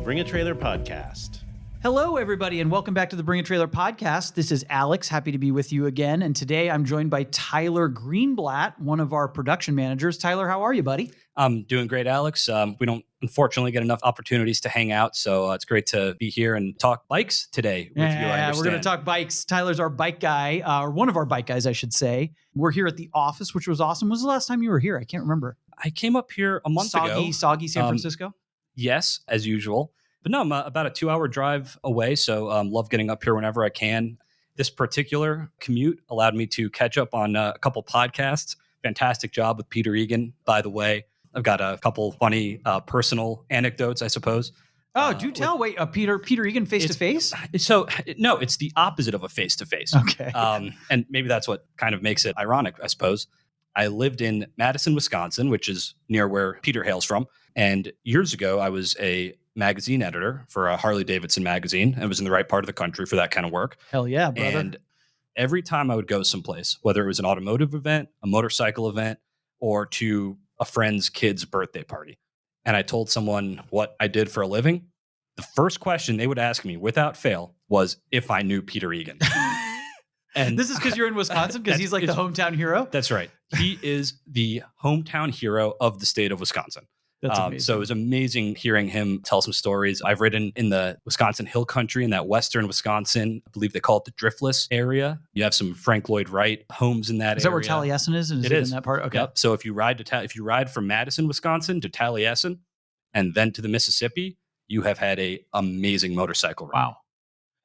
Bring a Trailer podcast. Hello, everybody, and welcome back to the Bring a Trailer podcast. This is Alex, happy to be with you again. And today I'm joined by Tyler Greenblatt, one of our production managers. Tyler, how are you, buddy? I'm doing great, Alex. We don't unfortunately get enough opportunities to hang out, so it's great to be here and talk bikes today with you. Yeah, we're going to talk bikes. Tyler's our bike guy, or one of our bike guys, I should say. We're here at the office, which was awesome. When was the last time you were here? I can't remember. I came up here a month ago. Soggy San Francisco? Yes, as usual. But no, I'm about a 2-hour drive away, so love getting up here whenever I can. This particular commute allowed me to catch up on a couple podcasts. Fantastic job with Peter Egan, by the way. I've got a couple funny personal anecdotes, I suppose. Oh, do tell. Wait, Peter Egan face-to-face? So, no, it's the opposite of a face-to-face. Okay. And maybe that's what kind of makes it ironic, I suppose. I lived in Madison, Wisconsin, which is near where Peter hails from. And years ago, I was a magazine editor for a Harley-Davidson magazine. I was in the right part of the country for that kind of work. Hell yeah, brother. And every time I would go someplace, whether it was an automotive event, a motorcycle event, or to a friend's kid's birthday party, and I told someone what I did for a living, the first question they would ask me without fail was if I knew Peter Egan. And this is because you're in Wisconsin, because he's like the hometown hero? That's right. He is the hometown hero of the state of Wisconsin. That's amazing. So it was amazing hearing him tell some stories. I've ridden in the Wisconsin Hill Country, in that western Wisconsin. I believe they call it the Driftless area. You have some Frank Lloyd Wright homes in that area. Is that where Taliesin is? And it is in that part? Okay. Yep. So if you ride from Madison, Wisconsin to Taliesin and then to the Mississippi, you have had a amazing motorcycle ride. Wow.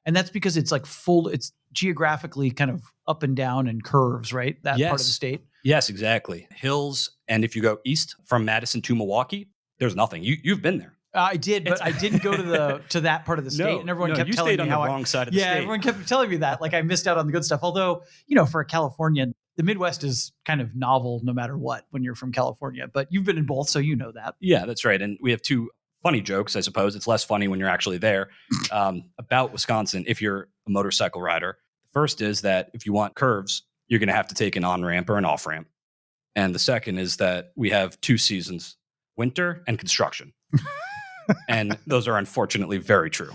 And that's because it's like it's geographically kind of up and down and curves, right? That part of the state. Yes, exactly. Hills. And if you go east from Madison to Milwaukee, there's nothing. You've been there. I did, but I didn't go to that part of the state. And everyone kept telling me on the wrong side of the state. Yeah, everyone kept telling me that. Like I missed out on the good stuff. Although, for a Californian, the Midwest is kind of novel no matter what when you're from California. But you've been in both, so you know that. Yeah, that's right. And we have two funny jokes, I suppose. It's less funny when you're actually there, about Wisconsin if you're a motorcycle rider. The first is that if you want curves, you're going to have to take an on-ramp or an off-ramp. And the second is that we have 2 seasons, winter and construction. And those are unfortunately very true.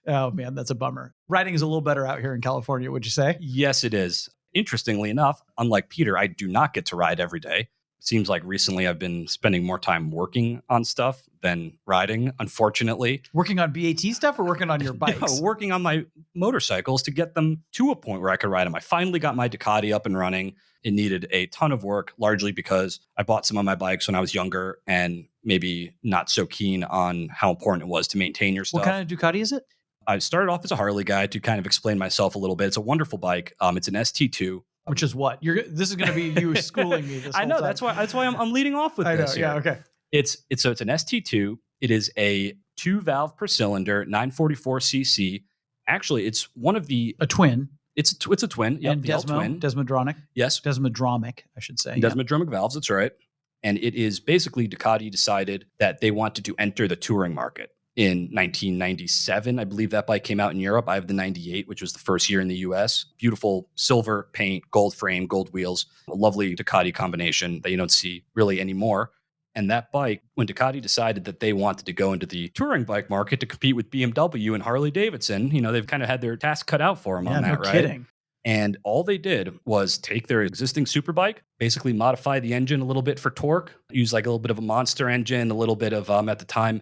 Oh, man, that's a bummer. Riding is a little better out here in California, would you say? Yes, it is. Interestingly enough, unlike Peter, I do not get to ride every day. Seems like recently I've been spending more time working on stuff than riding, unfortunately. Working on BaT stuff or working on your bikes? No, working on my motorcycles to get them to a point where I could ride them. I finally got my Ducati up and running. It needed a ton of work, largely because I bought some of my bikes when I was younger and maybe not so keen on how important it was to maintain your stuff. What kind of Ducati is it? I started off as a Harley guy to kind of explain myself a little bit. It's a wonderful bike. It's an ST2. Which is what? This is going to be you schooling me this whole I know. time. That's why I'm leading off with this. Yeah, okay. It's an ST2. It is a 2-valve per cylinder, 944cc. Actually, it's one of the a twin. It's a twin. Yep, and Desmodromic. Yes, Desmodromic, I should say. Desmodromic valves. That's right. And it is basically Ducati decided that they wanted to enter the touring market. In 1997, I believe that bike came out in Europe. I have the 98, which was the first year in the US. Beautiful silver paint, gold frame, gold wheels, a lovely Ducati combination that you don't see really anymore. And that bike, when Ducati decided that they wanted to go into the touring bike market to compete with BMW and Harley Davidson, they've kind of had their task cut out for them on that, right? Kidding. And all they did was take their existing superbike, basically modify the engine a little bit for torque, use like a little bit of a monster engine, a little bit of, at the time,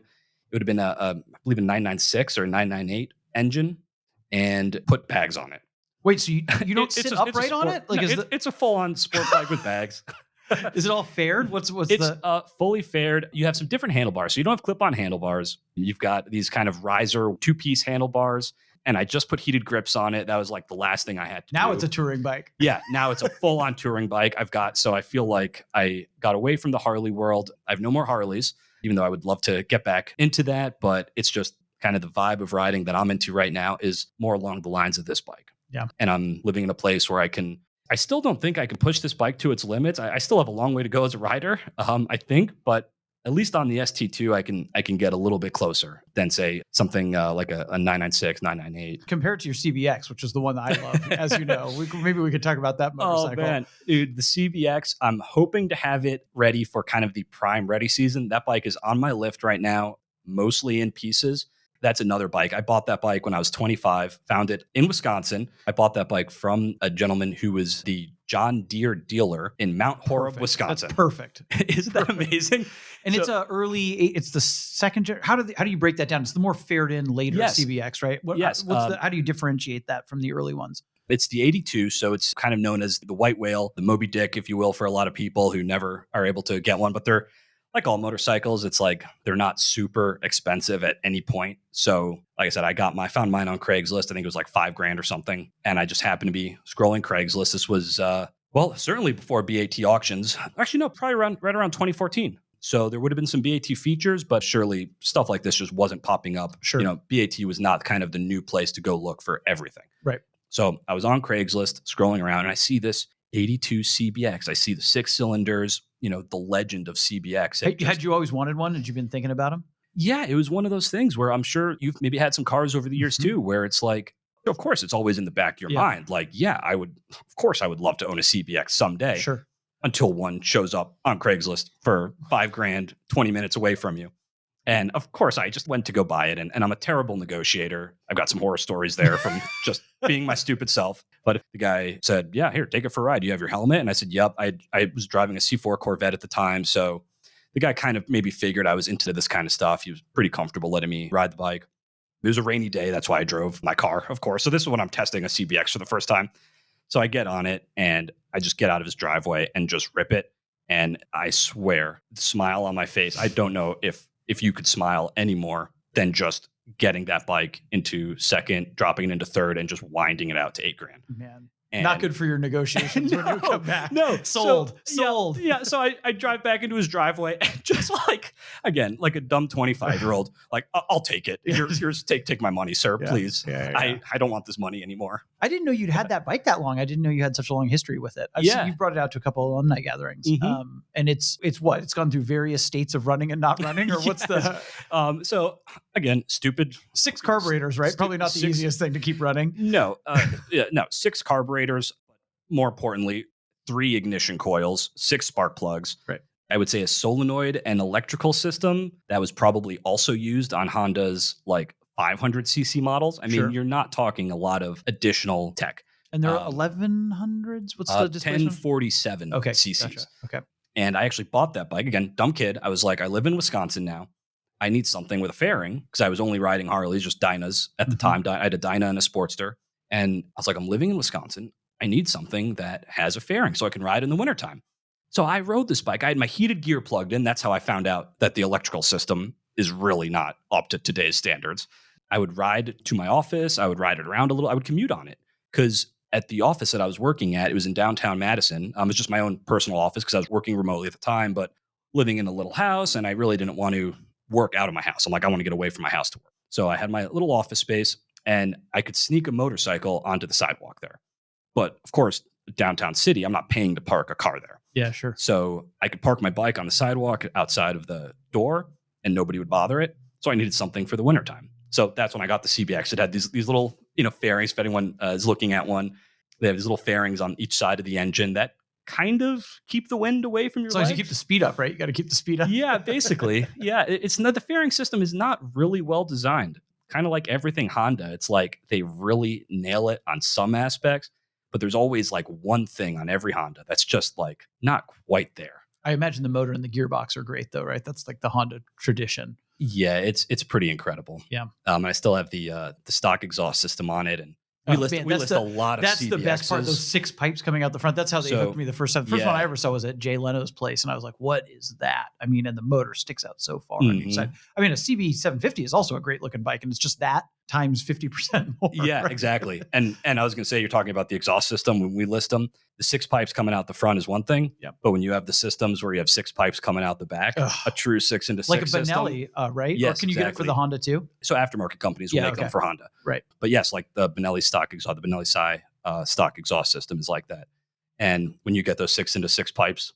it would have been I believe a 996 or 998 engine, and put bags on it. Wait, so you don't sit upright on it? Like it's a full-on sport bike with bags. Is it all faired? It's fully faired. You have some different handlebars. So you don't have clip-on handlebars. You've got these kind of riser 2-piece handlebars. And I just put heated grips on it. That was like the last thing I had to do. Now it's a touring bike. Yeah, now it's a full-on touring bike. So I feel like I got away from the Harley world. I have no more Harleys, even though I would love to get back into that. But it's just kind of the vibe of riding that I'm into right now is more along the lines of this bike. Yeah. And I'm living in a place where I still don't think I can push this bike to its limits. I still have a long way to go as a rider, I think. But at least on the ST2, I can get a little bit closer than, say, something like a 996, 998. Compared to your CBX, which is the one that I love, as you know. Maybe we could talk about that motorcycle. Oh, man. Dude, the CBX, I'm hoping to have it ready for kind of the prime ready season. That bike is on my lift right now, mostly in pieces. That's another bike. I bought that bike when I was 25, found it in Wisconsin. I bought that bike from a gentleman who was the John Deere dealer in Mount Horeb, Perfect. Wisconsin. That's perfect. Isn't that amazing? And it's the second gen. How do you break that down? It's the more fared in later CBX, right? How do you differentiate that from the early ones? It's the 82, so it's kind of known as the white whale, the Moby Dick, if you will, for a lot of people who never are able to get one. But they're like all motorcycles. It's like they're not super expensive at any point. So, like I said, I found mine on Craigslist. I think it was like $5,000 or something, and I just happened to be scrolling Craigslist. This was certainly before BAT auctions. Actually, no, probably right around 2014. So there would have been some BAT features, but surely stuff like this just wasn't popping up. Sure. BAT was not kind of the new place to go look for everything. Right. So I was on Craigslist scrolling around and I see this 82 CBX. I see the 6 cylinders, the legend of CBX. Had you always wanted one? Had you been thinking about them? Yeah, it was one of those things where I'm sure you've maybe had some cars over the years too, where it's like, of course, it's always in the back of your mind. Like, I would love to own a CBX someday. Sure. Until one shows up on Craigslist for $5,000, 20 minutes away from you. And of course, I just went to go buy it. And I'm a terrible negotiator. I've got some horror stories there from just being my stupid self. But the guy said, yeah, here, take it for a ride. Do you have your helmet? And I said, yep. I was driving a C4 Corvette at the time. So the guy kind of maybe figured I was into this kind of stuff. He was pretty comfortable letting me ride the bike. It was a rainy day. That's why I drove my car, of course. So this is when I'm testing a CBX for the first time. So I get on it and I just get out of his driveway and just rip it. And I swear, the smile on my face, I don't know if you could smile any more than just getting that bike into second, dropping it into third, and just winding it out to $8,000. Man, not good for your negotiations when you come back. No, sold. Yeah. So I drive back into his driveway and just again, like a dumb 25-year-old, like, I'll take it. Here's take my money, sir, please. Yeah. I don't want this money anymore. I didn't know you'd had that bike that long. I didn't know you had such a long history with it. You've brought it out to a couple of alumni gatherings. Mm-hmm. And it's what? It's gone through various states of running and not running, or what's the... So again, stupid... 6 carburetors, right? Probably not the easiest thing to keep running. No, 6 carburetors. More importantly, 3 ignition coils, 6 spark plugs. Right. I would say a solenoid and electrical system that was probably also used on Honda's like 500cc models. I mean, you're not talking a lot of additional tech. And there are 1100s? What's the displacement? 1047 cc's. Gotcha. Okay. And I actually bought that bike. Again, dumb kid. I was like, I live in Wisconsin now. I need something with a fairing because I was only riding Harleys, just Dynas at the time. I had a Dyna and a Sportster. And I was like, I'm living in Wisconsin. I need something that has a fairing so I can ride in the wintertime. So I rode this bike. I had my heated gear plugged in. That's how I found out that the electrical system is really not up to today's standards. I would ride to my office. I would ride it around a little. I would commute on it because at the office that I was working at, it was in downtown Madison. It was just my own personal office because I was working remotely at the time, but living in a little house. And I really didn't want to work out of my house. I'm like, I want to get away from my house to work. So I had my little office space and I could sneak a motorcycle onto the sidewalk there. But of course, downtown city, I'm not paying to park a car there. Yeah, sure. So I could park my bike on the sidewalk outside of the door and nobody would bother it. So I needed something for the wintertime. So that's when I got the CBX. It had these little, fairings. If anyone is looking at one, they have these little fairings on each side of the engine that kind of keep the wind away from your legs. As long as you keep the speed up, right? You got to keep the speed up. Yeah, basically. Yeah, it's not, the fairing system is not really well designed. Kind of like everything Honda. It's like they really nail it on some aspects. But there's always like one thing on every Honda that's just like not quite there. I imagine the motor and the gearbox are great though, right? That's like the Honda tradition. Yeah, it's pretty incredible. Yeah. I still have the stock exhaust system on it, and we list a lot of That's CBXs. The best part, those 6 pipes coming out the front. That's how they hooked me the first time. The first one I ever saw was at Jay Leno's place, and I was like, what is that? I mean, and the motor sticks out so far on each side. I mean, a CB750 is also a great looking bike, and it's just that times 50% more. Yeah, right? Exactly. And I was going to say, you're talking about the exhaust system. When we list them, the 6 pipes coming out the front is one thing. Yep. But when you have the systems where you have 6 pipes coming out the back, a true 6 into 6 like a system, Benelli, right? Yes, or can you get it for the Honda too? So aftermarket companies will make them for Honda. Right. But yes, like the Benelli stock exhaust, the Benelli stock exhaust system is like that. And when you get those 6 into 6 pipes,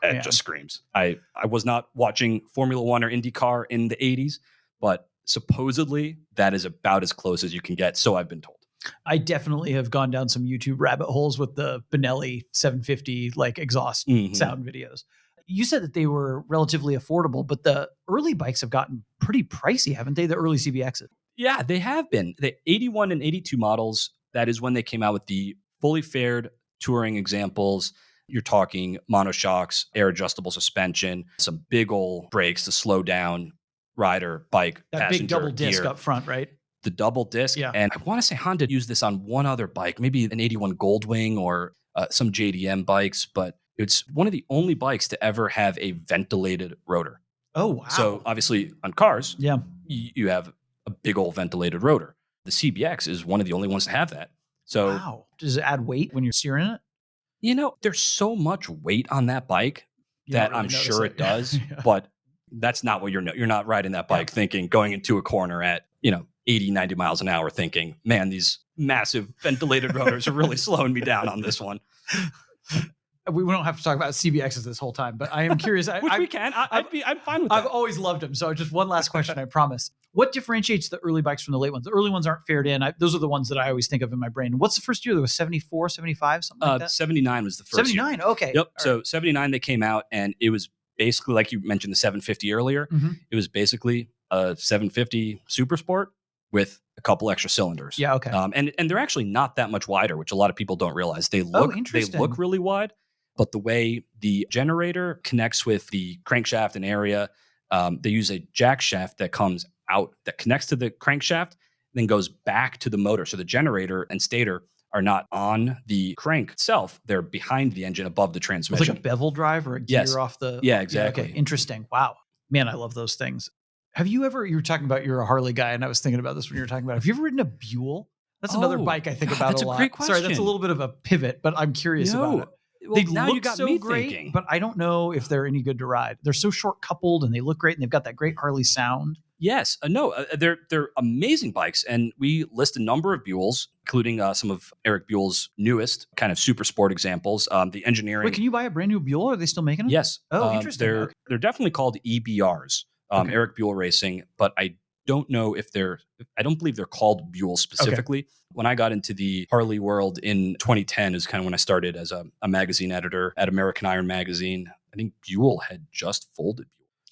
it just screams. I was not watching Formula One or IndyCar in the 80s, but supposedly that is about as close as you can get. So I've been told. I definitely have gone down some YouTube rabbit holes with the Benelli 750 like exhaust sound videos. You said that they were relatively affordable, but the early bikes have gotten pretty pricey, haven't they? The early CBXs. Yeah, they have been. The 81 and 82 models, that is when they came out with the fully fared touring examples. You're talking monoshocks, air adjustable suspension, some big old brakes to slow down rider, bike, That big passenger double disc gear. up front, right? The double disc. Yeah. And I want to say Honda used this on one other bike, maybe an 81 Goldwing or some JDM bikes, but it's one of the only bikes to ever have a ventilated rotor. Oh, wow. So obviously on cars, yeah, you have a big old ventilated rotor. The CBX is one of the only ones to have that. So, wow. Does it add weight when you're steering it? There's so much weight on that bike that really I'm sure it does, Yeah. but that's not what you're not riding that bike thinking, going into a corner at, 80, 90 miles an hour thinking, man, these massive ventilated rotors are really slowing me down on this one. We don't have to talk about CBXs this whole time, but I am curious. Which we can. I'm fine with that. I've always loved them. So just one last question, I promise. What differentiates the early bikes from the late ones? The early ones aren't fared in. Those are the ones that I always think of in my brain. What's the first year? There was 74, 75, something like that? 79 was the first 79, year. okay. Yep. So right. 79, they came out, and it was basically, like you mentioned, the 750 earlier. Mm-hmm. It was basically a 750 Super Sport with a couple extra cylinders. Yeah, okay. And they're actually not that much wider, which a lot of people don't realize. They look really wide, but the way the generator connects with the crankshaft and area, they use a jack shaft that comes out, that connects to the crankshaft, then goes back to the motor. So the generator and stator are not on the crank itself. They're behind the engine, above the transmission. It's like a bevel drive or a gear off the... Yeah, exactly. Yeah, okay, interesting. Wow. Man, I love those things. Have you ever, you were talking about, you're a Harley guy, and I was thinking about this when you were talking about it. Have you ever ridden a Buell? That's another bike I think about a lot. Great question. Sorry, that's a little bit of a pivot, but I'm curious about it. Well, they now look you got so me great, thinking. but I don't know if they're any good to ride. They're so short coupled and they look great, and they've got that great Harley sound. Yes, they're amazing bikes, and we list a number of Buells, including some of Eric Buell's newest kind of super sport examples. The engineering. Wait, can you buy a brand new Buell? Are they still making them? Yes. Oh, interesting. They're definitely called EBRs, Eric Buell Racing, but I don't know if I don't believe they're called Buell specifically. Okay. When I got into the Harley world in 2010 is kind of when I started as a magazine editor at American Iron Magazine. I think Buell had just folded.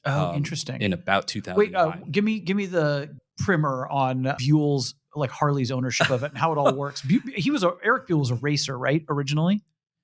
Oh, interesting. In about 2009. Wait, give me the primer on Buell's, like Harley's ownership of it and how it all works. Eric Buell was a racer, right? Originally?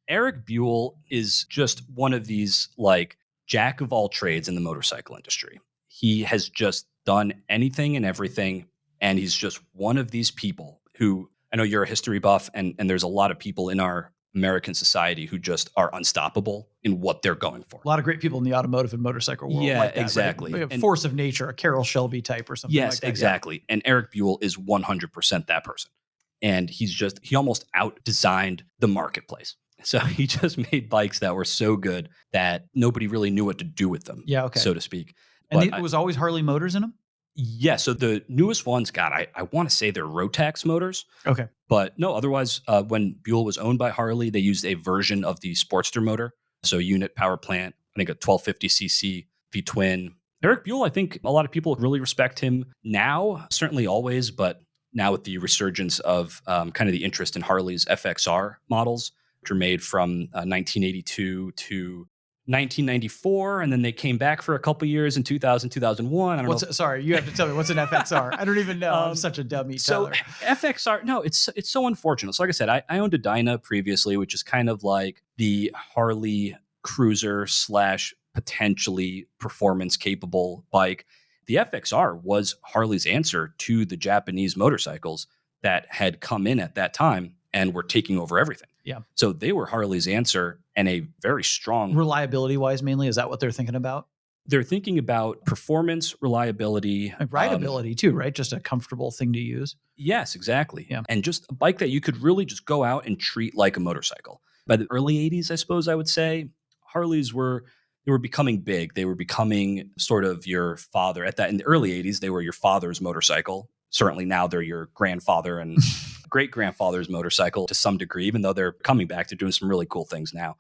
Eric Buell is just one of these like jack of all trades in the motorcycle industry. He has just done anything and everything. And he's just one of these people who, I know you're a history buff, and there's a lot of people in our American society who just are unstoppable in what they're going for. A lot of great people in the automotive and motorcycle world. Yeah, like that, exactly. Right? Like a force of nature, a Carroll Shelby type or something like that. Yes, exactly. Yeah. And Eric Buell is 100% that person. And he almost out-designed the marketplace. So he just made bikes that were so good that nobody really knew what to do with them, so to speak. And it was always Harley motors in them? Yeah, so the newest ones, I want to say they're Rotax motors. Okay. But no, otherwise, when Buell was owned by Harley, they used a version of the Sportster motor. So unit power plant, I think a 1250cc V-twin. Eric Buell, I think a lot of people really respect him now, certainly always, but now with the resurgence of kind of the interest in Harley's FXR models, which were made from 1982 to 1994, and then they came back for a couple years in 2000, 2001. Sorry, you have to tell me, what's an FXR? I don't even know. I'm such a dummy, Tyler. So FXR, no, it's so unfortunate. So like I said, I owned a Dyna previously, which is kind of like the Harley cruiser / potentially performance capable bike. The FXR was Harley's answer to the Japanese motorcycles that had come in at that time and were taking over everything. Yeah. So they were Harley's answer, and a very strong... Reliability-wise, mainly? Is that what they're thinking about? They're thinking about performance, reliability. Like rideability too, right? Just a comfortable thing to use. Yes, exactly. Yeah. And just a bike that you could really just go out and treat like a motorcycle. By the early 80s, I suppose I would say, Harleys were becoming big. They were becoming sort of your father. In the early 80s, they were your father's motorcycle. Certainly now they're your grandfather and great-grandfather's motorcycle to some degree, even though they're coming back. They're doing some really cool things now.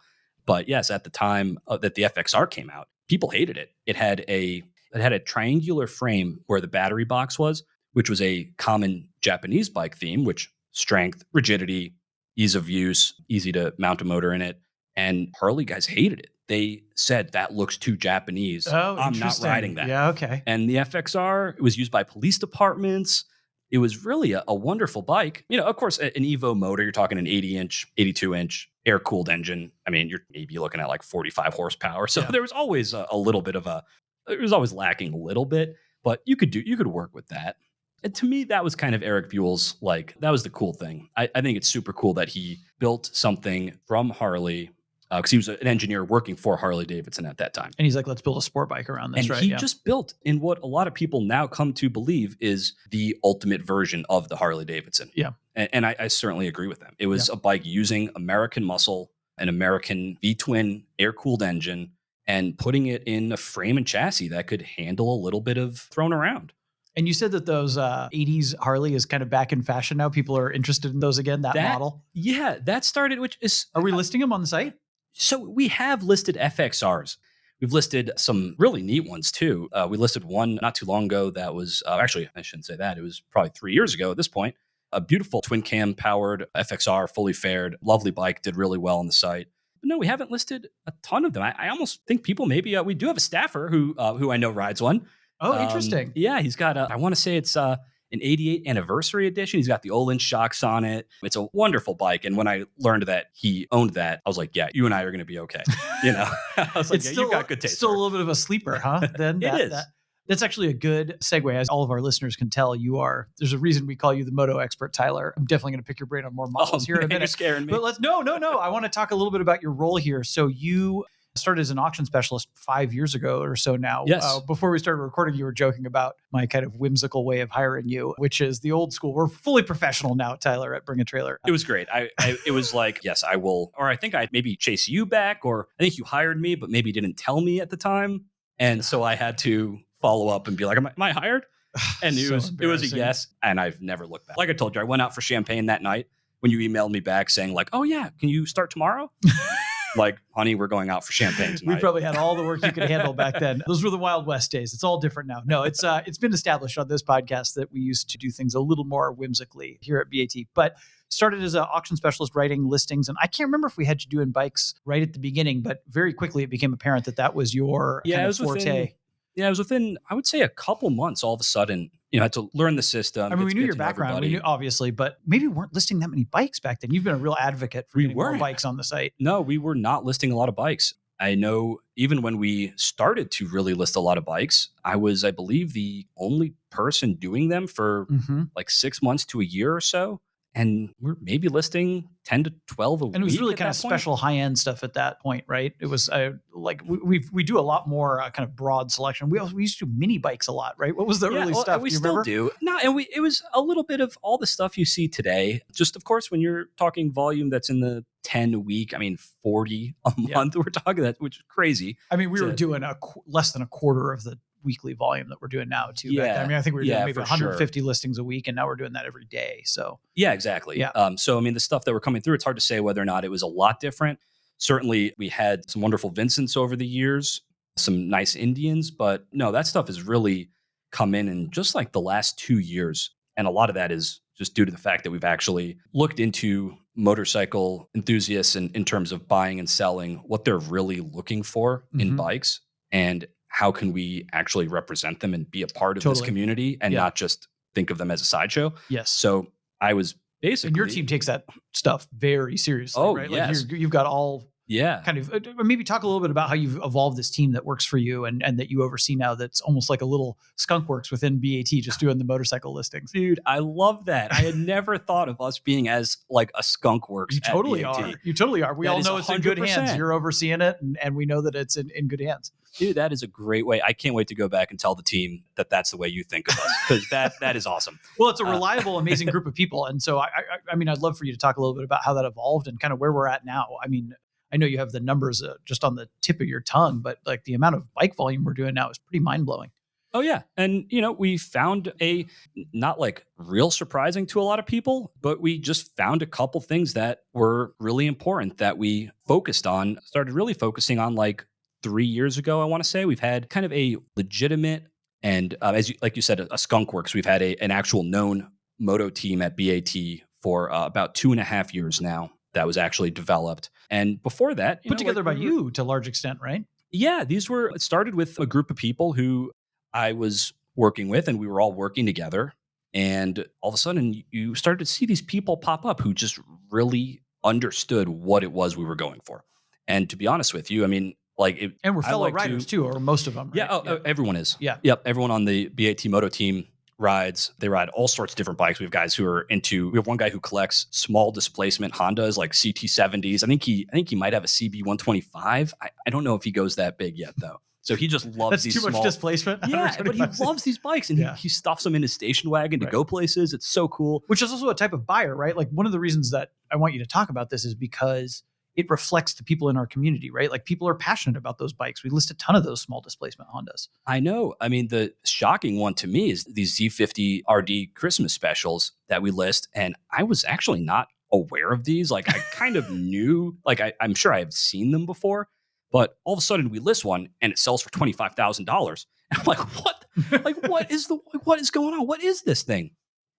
But yes, at the time that the FXR came out, people hated it. It had a triangular frame where the battery box was, which was a common Japanese bike theme, which strength, rigidity, ease of use, easy to mount a motor in it. And Harley guys hated it. They said that looks too Japanese. Oh, I'm not riding that. Yeah, okay. And the FXR, it was used by police departments. it was really a wonderful bike. Of course, an Evo motor, you're talking an 80-inch, 82-inch air-cooled engine. I mean, you're maybe looking at like 45 horsepower. So there was always a little bit of it was always lacking a little bit, but you could work with that. And to me, that was kind of Eric Buell's, that was the cool thing. I think it's super cool that he built something from Harley, because he was an engineer working for Harley Davidson at that time. And he's like, let's build a sport bike around this, and right? He just built in what a lot of people now come to believe is the ultimate version of the Harley Davidson. Yeah. And I certainly agree with them. It was a bike using American muscle, an American V-twin air-cooled engine, and putting it in a frame and chassis that could handle a little bit of thrown around. And you said that those 80s Harley is kind of back in fashion now. People are interested in those again, that model. Yeah, that started, which is... Are we listing them on the site? So we have listed FXRs. We've listed some really neat ones too. We listed one not too long ago that was, actually, I shouldn't say that. It was probably 3 years ago at this point. A beautiful twin cam powered FXR, fully fared, lovely bike, did really well on the site. But no, we haven't listed a ton of them. I almost think people maybe, we do have a staffer who I know rides one. Oh, interesting. Yeah, he's got I want to say it's an 88 anniversary edition. He's got the Olin shocks on it. It's a wonderful bike. And when I learned that he owned that, I was like, yeah, you and I are going to be okay. I was like, you got good taste. Still a little bit of a sleeper, huh? Then it is. That's actually a good segue. As all of our listeners can tell, there's a reason we call you the moto expert, Tyler. I'm definitely going to pick your brain on more models here in a minute. You're scaring me. But no. I want to talk a little bit about your role here. So you started as an auction specialist 5 years ago or so now. Yes. Before we started recording, you were joking about my kind of whimsical way of hiring you, which is the old school. We're fully professional now, Tyler, at Bring a Trailer. It was great. It was like, yes, I will. Or I think I'd maybe chase you back, or I think you hired me, but maybe didn't tell me at the time. And so I had to follow up and be like, am I hired? And it was a yes. And I've never looked back. Like I told you, I went out for champagne that night when you emailed me back saying like, oh yeah, can you start tomorrow? Like, honey, we're going out for champagne tonight. We probably had all the work you could handle back then. Those were the Wild West days. It's all different now. No, it's been established on this podcast that we used to do things a little more whimsically here at BaT. But started as an auction specialist writing listings. And I can't remember if we had you doing bikes right at the beginning, but very quickly it became apparent that was your kind of forte. It was within, I would say, a couple months. All of a sudden, I had to learn the system. I mean, we knew your background, we knew, obviously, but maybe we weren't listing that many bikes back then. You've been a real advocate for getting more bikes on the site. No, we were not listing a lot of bikes. I know even when we started to really list a lot of bikes, I was, I believe, the only person doing them for like 6 months to a year or so. And we're maybe listing 10 to 12 a week. And it was really kind of special high-end stuff at that point, right? It was like we do a lot more kind of broad selection. We used to do mini bikes a lot, right? What was the early stuff? We still do. No, and it was a little bit of all the stuff you see today. Just, of course, when you're talking volume that's in the 10 a week, 40 a month, we're talking that, which is crazy. I mean, we were doing less than a quarter of the weekly volume that we're doing now too. Yeah. I think we were doing maybe 150 listings a week, and now we're doing that every day. So yeah, exactly. Yeah. So the stuff that were coming through, it's hard to say whether or not it was a lot different. Certainly we had some wonderful Vincents over the years, some nice Indians, but no, that stuff has really come in just like the last 2 years. And a lot of that is just due to the fact that we've actually looked into motorcycle enthusiasts and in terms of buying and selling, what they're really looking for in bikes, and how can we actually represent them and be a part of this community and not just think of them as a sideshow? Yes. So I was basically... And your team takes that stuff very seriously, right? Yes. Like you've got all... kind of maybe talk a little bit about how you've evolved this team that works for you and that you oversee now, that's almost like a little skunk works within BaT, just doing the motorcycle listings. Dude, I love that. I had never thought of us being as like a skunk works. You totally are. You totally are. We all know it's 100%. In good hands. You're overseeing it, and we know that it's in good hands. Dude, that is a great way. I can't wait to go back and tell the team that that's the way you think of us, because that is awesome. Well, it's a reliable, amazing group of people. And so, I mean, I'd love for you to talk a little bit about how that evolved and kind of where we're at now. I mean, I know you have the numbers just on the tip of your tongue, but like the amount of bike volume we're doing now is pretty mind-blowing. Oh, yeah. And, we found not like real surprising to a lot of people, but we just found a couple things that were really important that we focused on, started really focusing on like 3 years ago, I want to say. We've had kind of a legitimate and, like you said, a skunk works. We've had an actual known moto team at BaT for about 2.5 years now that was actually developed. And before that... Put together by you to a large extent, right? Yeah, it started with a group of people who I was working with, and we were all working together. And all of a sudden, you started to see these people pop up who just really understood what it was we were going for. And to be honest with you, I mean, and we're I fellow like riders too, or most of them. Right? Yeah, everyone is. Yeah. Yep, everyone on the BaT Moto team rides. They ride all sorts of different bikes. We have guys who are into. We have one guy who collects small displacement Hondas, like CT70s. I think he might have a CB 125. I don't know if he goes that big yet though. So he just loves That's these too small, much displacement. Yeah, but he loves these bikes, and he stuffs them in his station wagon to go places. It's so cool. Which is also a type of buyer, right? Like one of the reasons that I want you to talk about this is because it reflects the people in our community, right? Like people are passionate about those bikes. We list a ton of those small displacement Hondas. I know. I mean, the shocking one to me is these Z50 RD Christmas specials that we list. And I was actually not aware of these. Like I kind of knew, like I'm sure I have seen them before, but all of a sudden we list one and it sells for $25,000. And I'm like, what? What is going on? What is this thing?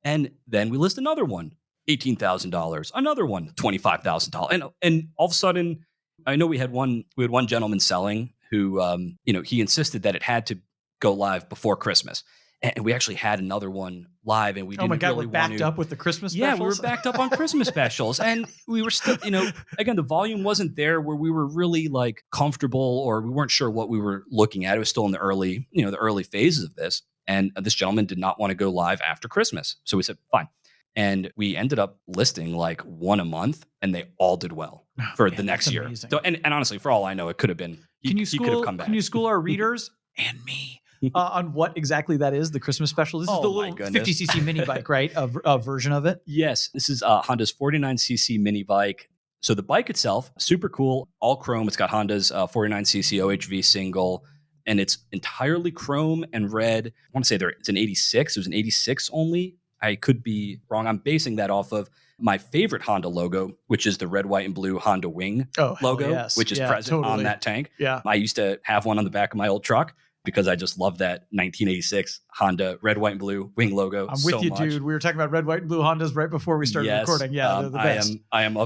And then we list another one. $18,000, another one, $25,000. And all of a sudden, I know we had one gentleman selling who, he insisted that it had to go live before Christmas. And we actually had another one live, and we didn't really we're backed up with the Christmas specials? Yeah, we were backed up on Christmas specials. And we were still, again, the volume wasn't there where we were really like comfortable, or we weren't sure what we were looking at. It was still in the early phases of this. And this gentleman did not want to go live after Christmas. So we said, fine. And we ended up listing like one a month, and they all did well for the next year. So, and honestly, for all I know, it could have been. He could have come back. Can you school our readers and me on what exactly that is? The Christmas special. This is the little 50cc mini bike, right? A version of it. Yes, this is Honda's 49cc mini bike. So the bike itself, super cool, all chrome. It's got Honda's 49cc OHV single. And it's entirely chrome and red. I want to say it's an 86. It was an 86 only. I could be wrong. I'm basing that off of my favorite Honda logo, which is the red, white, and blue Honda Wing logo, which is present on that tank. Yeah. I used to have one on the back of my old truck because I just love that 1986 Honda red, white, and blue Wing logo. I'm with you, dude. We were talking about red, white, and blue Hondas right before we started recording. Yeah, they're the best. I am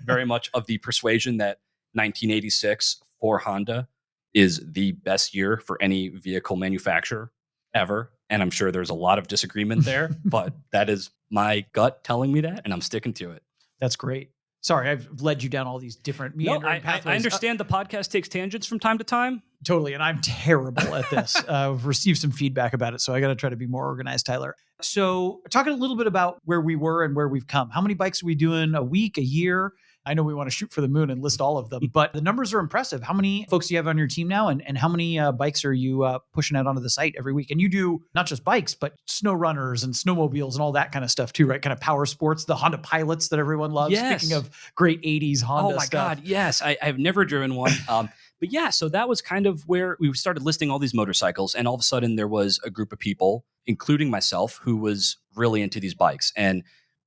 very much of the persuasion that 1986 for Honda is the best year for any vehicle manufacturer ever. And I'm sure there's a lot of disagreement there, but that is my gut telling me that, and I'm sticking to it. That's great. Sorry, I've led you down all these different meandering pathways. I understand the podcast takes tangents from time to time. Totally, and I'm terrible at this. I've received some feedback about it, so I got to try to be more organized, Tyler. So talking a little bit about where we were and where we've come. How many bikes are we doing a week, a year? I know we want to shoot for the moon and list all of them, but the numbers are impressive. How many folks do you have on your team now? And how many bikes are you pushing out onto the site every week? And you do not just bikes, but snow runners and snowmobiles and all that kind of stuff too, right? Kind of power sports, the Honda Pilots that everyone loves. Yes. Speaking of great 80s Honda stuff. God, yes. I've never driven one. But yeah, so that was kind of where we started listing all these motorcycles. And all of a sudden there was a group of people, including myself, who was really into these bikes. And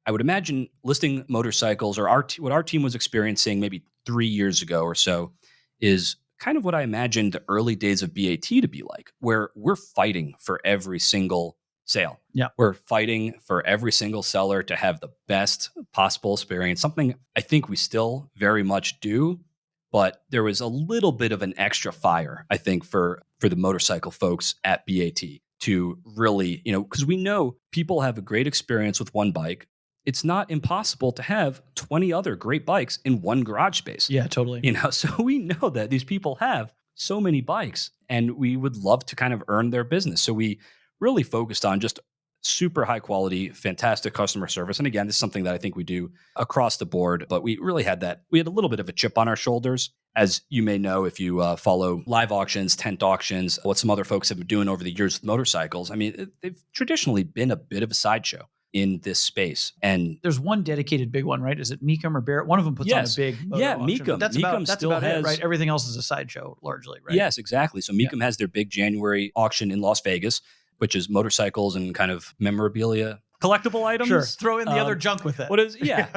I would imagine listing motorcycles, or what our team was experiencing maybe 3 years ago or so, is kind of what I imagined the early days of BaT to be like, where we're fighting for every single sale. Yeah. We're fighting for every single seller to have the best possible experience, something I think we still very much do, but there was a little bit of an extra fire, I think, for the motorcycle folks at BaT to really, because we know people have a great experience with one bike. It's not impossible to have 20 other great bikes in one garage space. Yeah, totally. So we know that these people have so many bikes, and we would love to kind of earn their business. So we really focused on just super high quality, fantastic customer service. And again, this is something that I think we do across the board, but we really had that. We had a little bit of a chip on our shoulders. As you may know, if you follow live auctions, tent auctions, what some other folks have been doing over the years with motorcycles, I mean, they've traditionally been a bit of a sideshow in this space. And there's one dedicated big one, right? Is it Mecum or Barrett? One of them puts on a big moto auction. Mecum. That's about it, right? Everything else is a sideshow largely, right? Yes, exactly. So Mecum has their big January auction in Las Vegas, which is motorcycles and kind of memorabilia, collectible items. Sure. Throw in the other junk with it.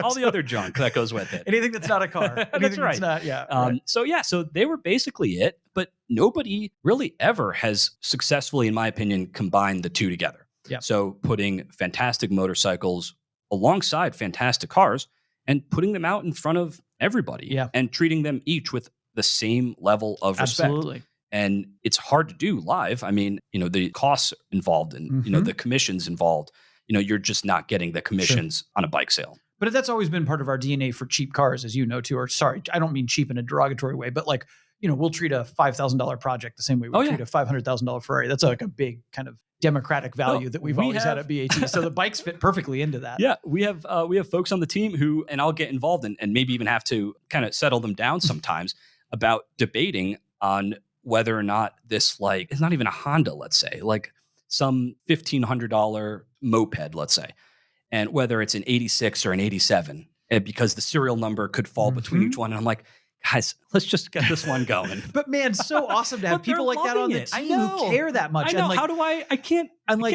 All the other junk that goes with it. Anything that's not a car. That's right. So they were basically it, but nobody really ever has successfully, in my opinion, combined the two together. Yeah. So putting fantastic motorcycles alongside fantastic cars and putting them out in front of everybody and treating them each with the same level of respect. Absolutely. And it's hard to do live. I mean, the costs involved and, the commissions involved. you're just not getting the commissions on a bike sale. But that's always been part of our DNA for cheap cars, as you know, too. Or sorry, I don't mean cheap in a derogatory way, but like, we'll treat a $5,000 project the same way we treat a $500,000 Ferrari. That's like a big kind of democratic value that we've always had at BAT. So the bikes fit perfectly into that. Yeah, we have folks on the team who, and I'll get involved in, and maybe even have to kind of settle them down sometimes about debating on whether or not this, like, it's not even a Honda, let's say, like some $1,500 moped, let's say, and whether it's an 86 or an 87, because the serial number could fall between each one. And I'm like, guys, let's just get this one going. But man, so awesome to have people like that on the team who care that much. I know. And like, how do I can't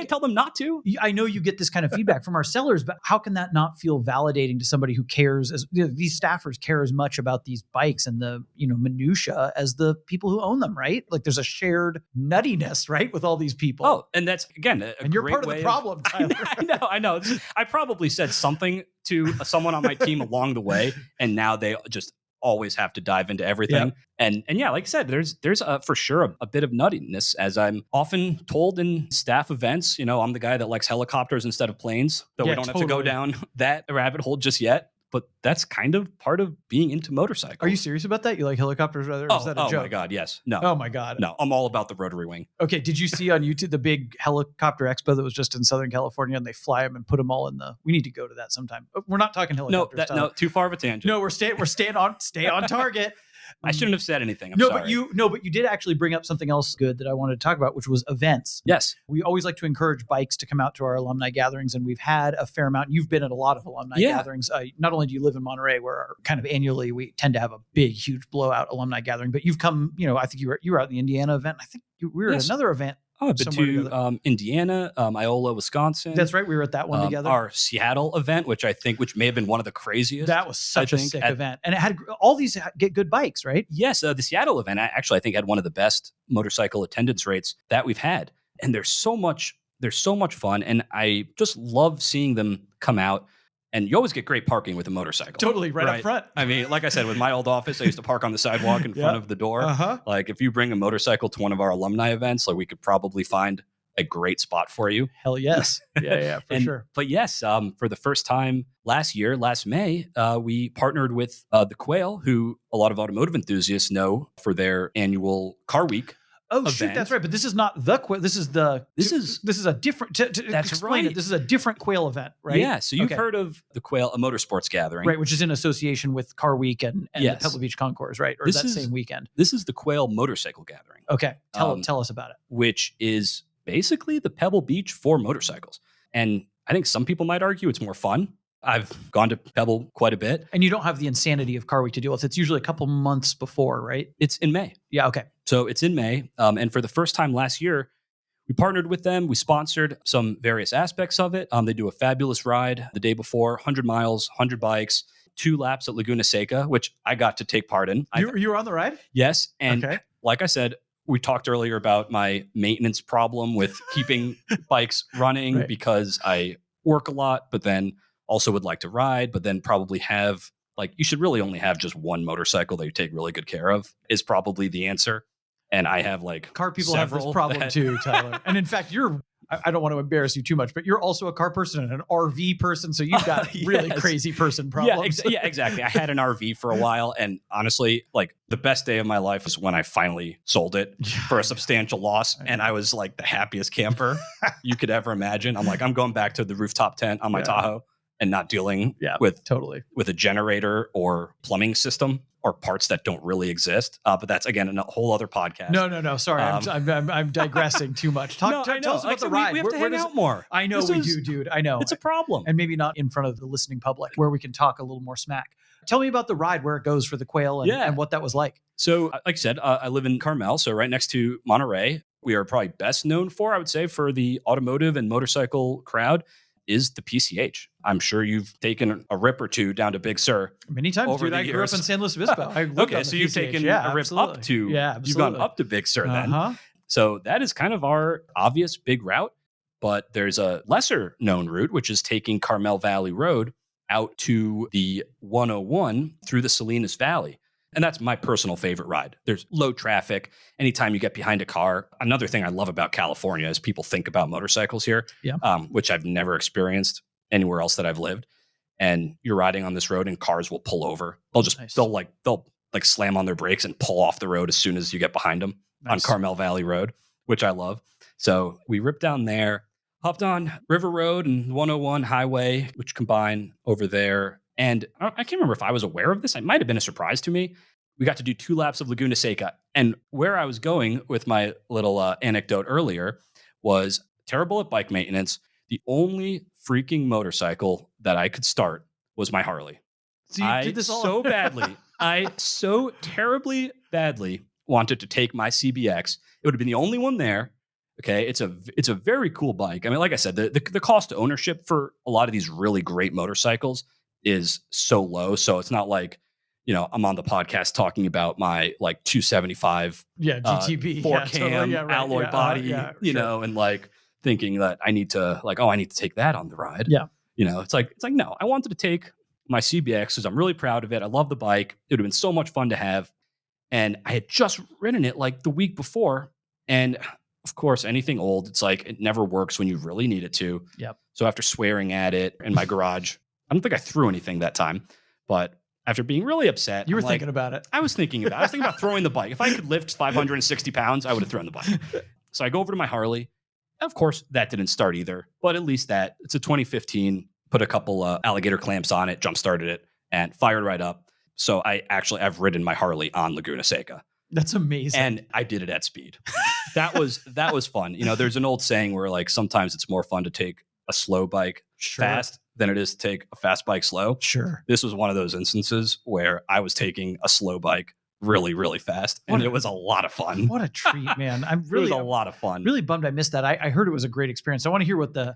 tell them not to. I know you get this kind of feedback from our sellers, but how can that not feel validating to somebody who cares? As these staffers care as much about these bikes and the minutia as the people who own them, right? Like there's a shared nuttiness, right, with all these people. Oh, and that's again, and you're part of the problem, Tyler. I know. I probably said something to someone on my team along the way, and now they just always have to dive into everything. Yeah. And yeah, like I said, there's for sure a bit of nuttiness, as I'm often told in staff events. I'm the guy that likes helicopters instead of planes, though we don't have to go down that rabbit hole just yet. But that's kind of part of being into motorcycles. Are you serious about that? You like helicopters rather? Or is that a joke? Oh my God, yes. No. Oh my God. No, I'm all about the rotary wing. Okay, did you see on YouTube the big helicopter expo that was just in Southern California, and they fly them and put them all in the? We need to go to that sometime. We're not talking helicopters. No, too far of a tangent. No, we're staying on target. I shouldn't have said anything. I'm sorry. But you did actually bring up something else good that I wanted to talk about, which was events. Yes. We always like to encourage bikes to come out to our alumni gatherings, and we've had a fair amount. You've been at a lot of alumni gatherings. Not only do you live in Monterey, where kind of annually we tend to have a big, huge blowout alumni gathering, but you've come, I think you were out in the Indiana event. I think we were at another event. Oh, I've been to Indiana, Iola, Wisconsin. That's right. We were at that one together. Our Seattle event, which may have been one of the craziest. That was such a sick event. And it had all these get good bikes, right? Yes. The Seattle event, I think had one of the best motorcycle attendance rates that we've had. And there's so much fun. And I just love seeing them come out. And you always get great parking with a motorcycle. Totally, right up front. I mean, like I said, with my old office, I used to park on the sidewalk in front of the door. Uh-huh. Like if you bring a motorcycle to one of our alumni events, like we could probably find a great spot for you. Hell yes. Yeah, for sure. But yes, for the first time last May, we partnered with the Quail, who a lot of automotive enthusiasts know for their annual Car Week. Oh shoot, that's right. But this is not the Quail. This is a different. That's explain right. it. This is a different Quail event, right? Yeah. So you've heard of the Quail, a motorsports gathering, right? Which is in association with Car Week and the Pebble Beach Concours, right? Or same weekend. This is the Quail Motorcycle Gathering. Okay, tell us about it. Which is basically the Pebble Beach for motorcycles, and I think some people might argue it's more fun. I've gone to Pebble quite a bit. And you don't have the insanity of Car Week to deal with. It's usually a couple months before, right? It's in May. Yeah, okay. So it's in May. And for the first time last year, we partnered with them. We sponsored some various aspects of it. They do a fabulous ride the day before, 100 miles, 100 bikes, 2 laps at Laguna Seca, which I got to take part in. You were on the ride? Yes. And like I said, we talked earlier about my maintenance problem with keeping bikes running because I work a lot, but then also would like to ride, but then probably have, like, you should really only have just one motorcycle that you take really good care of is probably the answer. And I have like car people have this problem too, Tyler. And in fact, I don't want to embarrass you too much, but you're also a car person and an RV person. So you've got really crazy person problems. Yeah, exactly. I had an RV for a while. And honestly, like the best day of my life was when I finally sold it for a substantial loss. And I was like the happiest camper you could ever imagine. I'm like, I'm going back to the rooftop tent on my Tahoe and not dealing with a generator or plumbing system or parts that don't really exist. But that's, again, a whole other podcast. No. Sorry. I'm digressing too much. Tell us about the ride. We have to hang out more. I know we do, dude. I know. It's a problem. And maybe not in front of the listening public where we can talk a little more smack. Tell me about the ride, where it goes for the Quail and what that was like. So, like I said, I live in Carmel, so right next to Monterey. We are probably best known for, I would say, for the automotive and motorcycle crowd, is the PCH. I'm sure you've taken a rip or two down to Big Sur. Many times, dude. I grew up in San Luis Obispo. Okay, so you've taken a rip up to, you've gone up to Big Sur then. So that is kind of our obvious big route, but there's a lesser known route, which is taking Carmel Valley Road out to the 101 through the Salinas Valley. And that's my personal favorite ride. There's low traffic. Anytime you get behind a car. Another thing I love about California is people think about motorcycles here, which I've never experienced anywhere else that I've lived. And you're riding on this road and cars will pull over. They'll slam on their brakes and pull off the road as soon as you get behind them on Carmel Valley Road, which I love. So we ripped down there, hopped on River Road and 101 Highway, which combine over there. And I can't remember if I was aware of this. It might have been a surprise to me. We got to do 2 laps of Laguna Seca. And where I was going with my little anecdote earlier was terrible at bike maintenance. The only freaking motorcycle that I could start was my Harley. So you did this all so badly. I so terribly badly wanted to take my CBX. It would have been the only one there. Okay, it's a very cool bike. I mean, like I said, the cost of ownership for a lot of these really great motorcycles is so low. So it's not like, I'm on the podcast talking about my like 275 GTB 4-cam alloy body, and like thinking that I need to take that on the ride. Yeah. It's like no, I wanted to take my CBX because I'm really proud of it. I love the bike. It would have been so much fun to have. And I had just ridden it like the week before. And of course, anything old, it's like it never works when you really need it to. Yep. So after swearing at it in my garage, I don't think I threw anything that time, but after being really upset, you were thinking about it. I was thinking about throwing the bike. If I could lift 560 pounds, I would have thrown the bike. So I go over to my Harley. Of course, that didn't start either, but at least it's a 2015, put a couple alligator clamps on it, jump started it, and fired right up. So I've ridden my Harley on Laguna Seca. That's amazing. And I did it at speed. That was fun. There's an old saying where like sometimes it's more fun to take a slow bike fast than it is to take a fast bike slow. Sure. This was one of those instances where I was taking a slow bike really, really fast. And it was a lot of fun. What a treat, man. It was a lot of fun. Really bummed I missed that. I heard it was a great experience. I want to hear because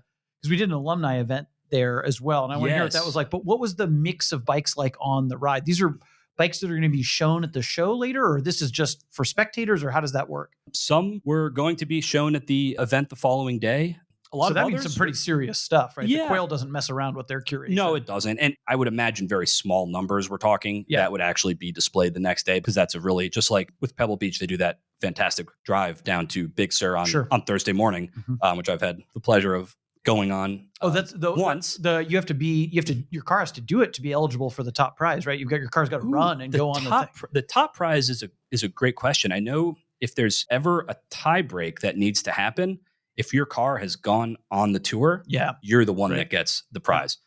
we did an alumni event there as well. And I want to hear what that was like. But what was the mix of bikes like on the ride? These are bikes that are going to be shown at the show later, or this is just for spectators, or how does that work? Some were going to be shown at the event the following day. So that means some pretty serious stuff, right? Yeah. The Quail doesn't mess around with their curation. No, it doesn't. And I would imagine very small numbers we're talking that would actually be displayed the next day, because that's a really, just like with Pebble Beach, they do that fantastic drive down to Big Sur on Thursday morning, which I've had the pleasure of going on. That's once your car has to do it to be eligible for the top prize, right? Your car's got to run and go on the thing. The top prize is a great question. I know if there's ever a tie break that needs to happen, if your car has gone on the tour, you're the one that gets the prize.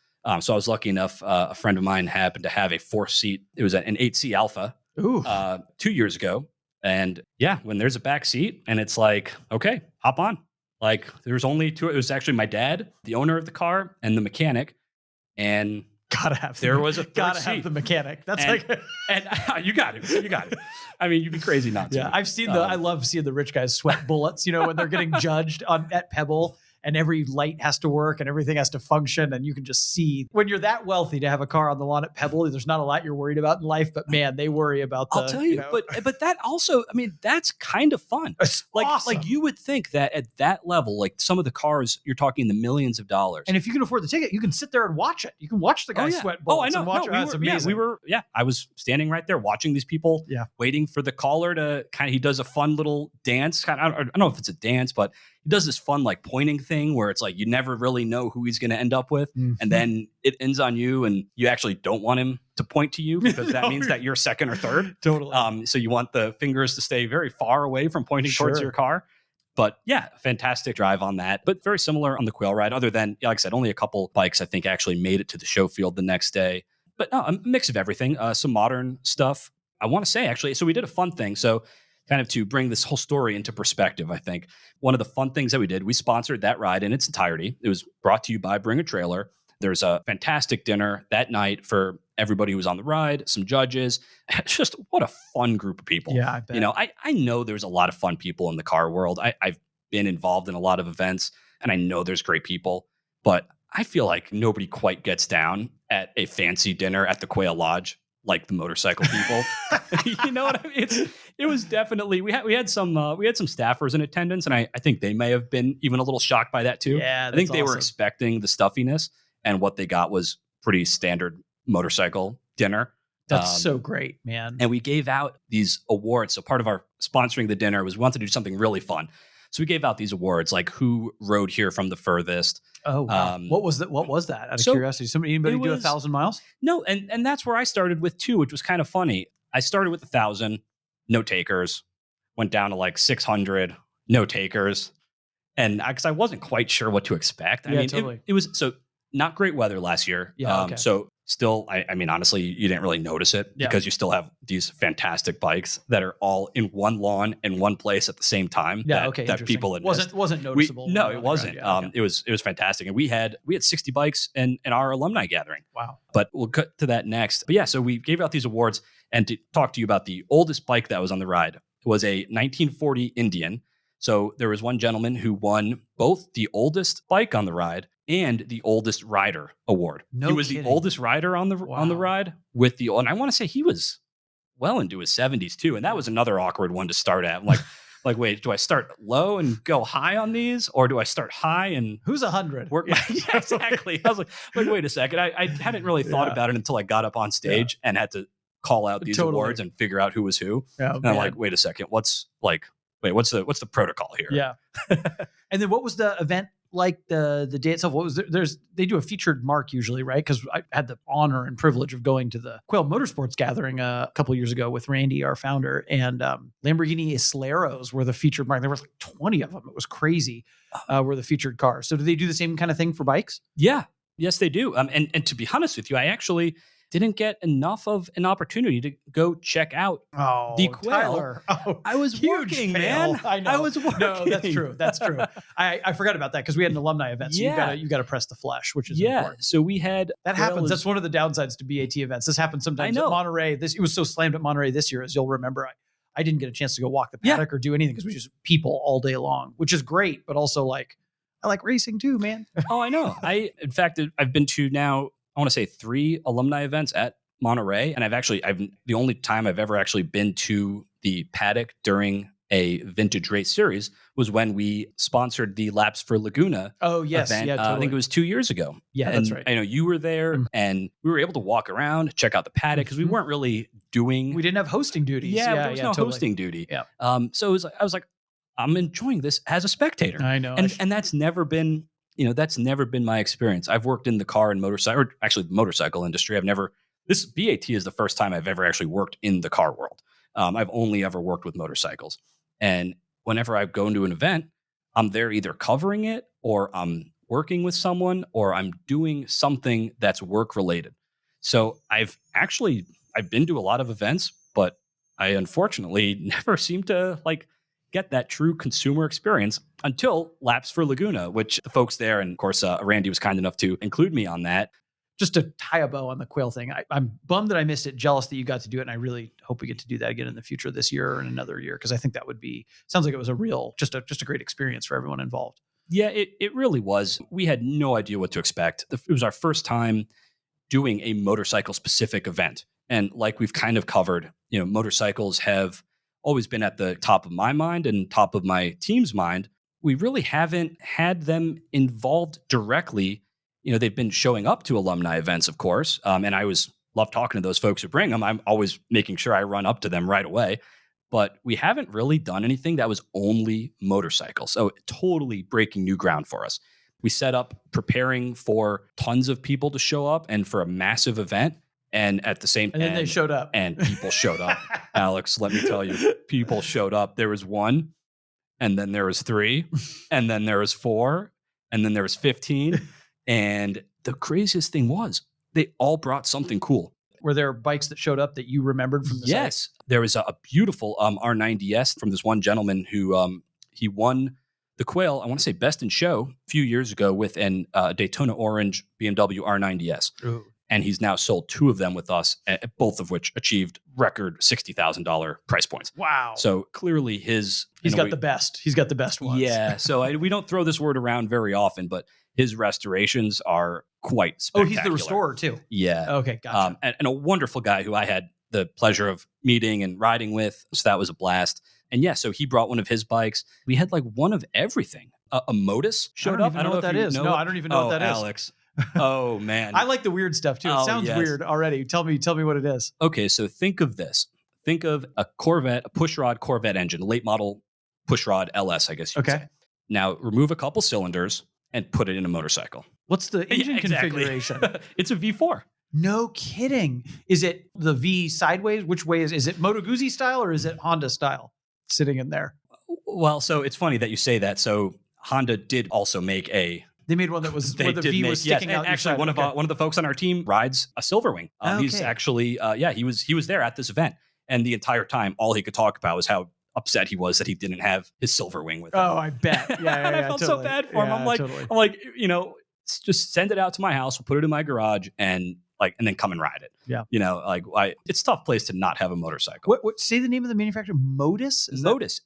So I was lucky enough, a friend of mine happened to have a 4-seat, it was an 8C Alpha 2 years ago. And when there's a back seat and it's like, okay, hop on. Like there's only 2, it was actually my dad, the owner of the car, and the mechanic. And there was a third seat. Have the mechanic. That's and you got it. I mean, you'd be crazy not to. Yeah, I've seen I love seeing the rich guys sweat bullets, when they're getting judged at Pebble and every light has to work and everything has to function. And you can just see when you're that wealthy to have a car on the lawn at Pebble, there's not a lot you're worried about in life, but man, they worry about I'll tell you, but that also, I mean, that's kind of fun. It's awesome. Like you would think that at that level, like some of the cars, you're talking the millions of dollars. And if you can afford the ticket, you can sit there and watch it. You can watch the guys sweat bullets and watch it. It's amazing. I was standing right there watching these people waiting for the caller to he does a fun little dance. I don't know if it's a dance, but he does this fun like pointing thing where it's like you never really know who he's going to end up with. And then it ends on you and you actually don't want him to point to you because that means that you're second or third. Totally. So you want the fingers to stay very far away from pointing towards your car. But fantastic drive on that. But very similar on the Quail ride, other than, like I said, only a couple bikes I think actually made it to the show field the next day. But no, a mix of everything, some modern stuff. I want to say actually, so we did a fun thing. So kind of to bring this whole story into perspective, I think one of the fun things that we did, we sponsored that ride in its entirety. It was brought to you by Bring a Trailer. There's a fantastic dinner that night for everybody who was on the ride, some judges. Just what a fun group of people. Yeah, I bet. I know there's a lot of fun people in the car world. I've been involved in a lot of events and I know there's great people, but I feel like nobody quite gets down at a fancy dinner at the Quail Lodge like the motorcycle people. You know what I mean? It was definitely, we had some staffers in attendance, and I think they may have been even a little shocked by that too. Yeah, I think they were expecting the stuffiness, and what they got was pretty standard motorcycle dinner. That's so great, man. And we gave out these awards. So part of our sponsoring the dinner was we wanted to do something really fun. So we gave out these awards, like who rode here from the furthest. Oh, wow. What was that? Out of curiosity, anybody do 1,000 miles? No, and that's where I started with too, which was kind of funny. I started with 1,000, no takers. Went down to like 600, no takers. And because I wasn't quite sure what to expect. I mean, totally. It was so not great weather last year. Yeah. Okay. So still, I mean, honestly, you didn't really notice it because you still have these fantastic bikes that are all in one lawn in one place at the same time. Yeah. That people had wasn't noticeable. No, it wasn't. It was fantastic, and we had 60 bikes in our alumni gathering. Wow. But we'll cut to that next. But yeah, so we gave out these awards, and to talk to you about the oldest bike that was on the ride was a 1940 Indian. So there was one gentleman who won both the oldest bike on the ride and the oldest rider award. He was the oldest rider on the ride with and I want to say he was well into his 70s too. And that was another awkward one to start at. I'm like, wait, do I start low and go high on these, or do I start high and who's 100? Work my, yeah, exactly. I was like, wait a second. I hadn't really thought about it until I got up on stage and had to call out these awards and figure out who was who. Yeah, and I'm like, wait a second, what's the protocol here? Yeah. And then what was the event like the day itself? What was they do a featured mark usually, right? Because I had the honor and privilege of going to the Quail Motorsports Gathering a couple of years ago with Randy, our founder, and Lamborghini Aceleros were the featured mark. There was like 20 of them. It was crazy. Were the featured cars. So do they do the same kind of thing for bikes? Yeah. Yes, they do. And to be honest with you, I actually didn't get enough of an opportunity to go check out the Quail. Tyler. Oh, I was working, man. I know. I was working. No, that's true. I forgot about that because we had an alumni event. So you got to press the flesh, which is important. So we had that happens. That's one of the downsides to BAT events. This happens sometimes at Monterey. It was so slammed at Monterey this year, as you'll remember. I didn't get a chance to go walk the paddock or do anything because we just people all day long, which is great, but also I like racing too, man. Oh, I know. In fact, I've been to now, I want to say 3 alumni events at Monterey. And I've the only time I've ever actually been to the paddock during a vintage race series was when we sponsored the Laps for Laguna event. Yeah, totally. I think it was 2 years ago. Yeah, and that's right. I know you were there and we were able to walk around, check out the paddock because we weren't really doing. We didn't have hosting duties. Yeah, there was no hosting duty. Yeah. So I was like, I'm enjoying this as a spectator. I know. And that's never been, that's never been my experience. I've worked in the car and motorcycle, or actually the motorcycle industry. This BAT is the first time I've ever actually worked in the car world. I've only ever worked with motorcycles. And whenever I go into an event, I'm there either covering it or I'm working with someone or I'm doing something that's work related. So I've been to a lot of events, but I unfortunately never seem to get that true consumer experience until Laps for Laguna, which the folks there, and of course, Randy was kind enough to include me on that. Just to tie a bow on the Quail thing, I'm bummed that I missed it, jealous that you got to do it, and I really hope we get to do that again in the future this year or in another year, because I think that sounds like it was just a great experience for everyone involved. Yeah, it really was. We had no idea what to expect. It was our first time doing a motorcycle-specific event. And like we've kind of covered, motorcycles have always been at the top of my mind and top of my team's mind. We really haven't had them involved directly. They've been showing up to alumni events, of course. And I love talking to those folks who bring them. I'm always making sure I run up to them right away. But we haven't really done anything that was only motorcycles. So totally breaking new ground for us. We set up preparing for tons of people to show up and for a massive event. And at the same time, and then they showed up. And people showed up. Alex, let me tell you, people showed up. There was 1, and then there was 3, and then there was 4, and then there was 15. And the craziest thing was they all brought something cool. Were there bikes that showed up that you remembered from the Yes. There was a beautiful R90S from this one gentleman who he won the Quail, I want to say Best in Show a few years ago with an Daytona Orange BMW R90S. Ooh. And he's now sold 2 of them with us, both of which achieved record $60,000 price points. Wow. So clearly he's got the best. He's got the best ones. Yeah. So we don't throw this word around very often, but his restorations are quite spectacular. Oh, he's the restorer too. Yeah. Okay, gotcha. And a wonderful guy who I had the pleasure of meeting and riding with. So that was a blast. And yeah, so he brought one of his bikes. We had one of everything. A Modus showed up. I don't know what that is. No, I don't even know what that is. Alex. Oh man. I like the weird stuff too. It sounds weird already. Tell me what it is. Okay, so think of this. Think of a Corvette, a pushrod Corvette engine, late model pushrod LS, I guess you could say. Now remove a couple cylinders and put it in a motorcycle. What's the engine configuration? It's a V4. No kidding. Is it the V sideways? Which way is it Moto Guzzi style or is it Honda style sitting in there? Well, so it's funny that you say that. So Honda did also make They made one that was where the V was sticking out. Actually, one of the folks on our team rides a Silverwing. He's actually he was there at this event, and the entire time all he could talk about was how upset he was that he didn't have his Silverwing with him. Oh, I bet. Yeah, and I felt so bad for him. I'm like, you know, just send it out to my house. We'll put it in my garage and then come and ride it. Yeah. You know, it's a tough place to not have a motorcycle. What say the name of the manufacturer? Motus? Motus.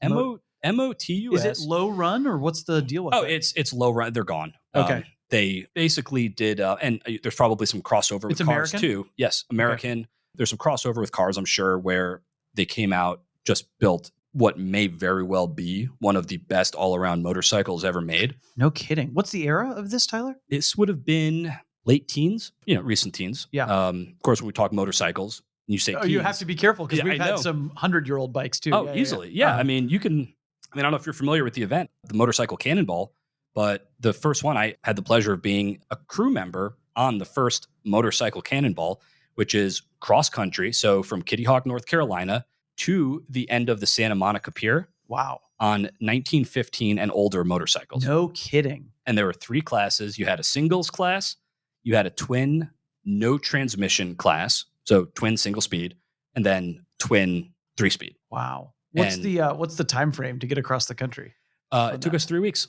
M-O-T-U-S. Is it low run or what's the deal with it? It's low run. They're gone. Okay. They basically did, and there's probably some crossover with cars too. Yes, American. Okay. There's some crossover with cars, I'm sure, where they came out, just built what may very well be one of the best all-around motorcycles ever made. No kidding. What's the era of this, Tyler? This would have been late teens, recent teens. Yeah. Of course, when we talk motorcycles, and you say teens, you have to be careful because we've had some 100-year-old bikes too. Oh, easily. Yeah. I mean, I don't know if you're familiar with the event, the Motorcycle Cannonball, but the first one, I had the pleasure of being a crew member on the first Motorcycle Cannonball, which is cross country. So from Kitty Hawk, North Carolina to the end of the Santa Monica Pier. Wow. On 1915 and older motorcycles. No kidding. And there were 3 classes. You had a singles class, you had a twin no transmission class, so twin single speed, and then twin 3-speed. Wow. What's the time frame to get across the country? It took us 3 weeks.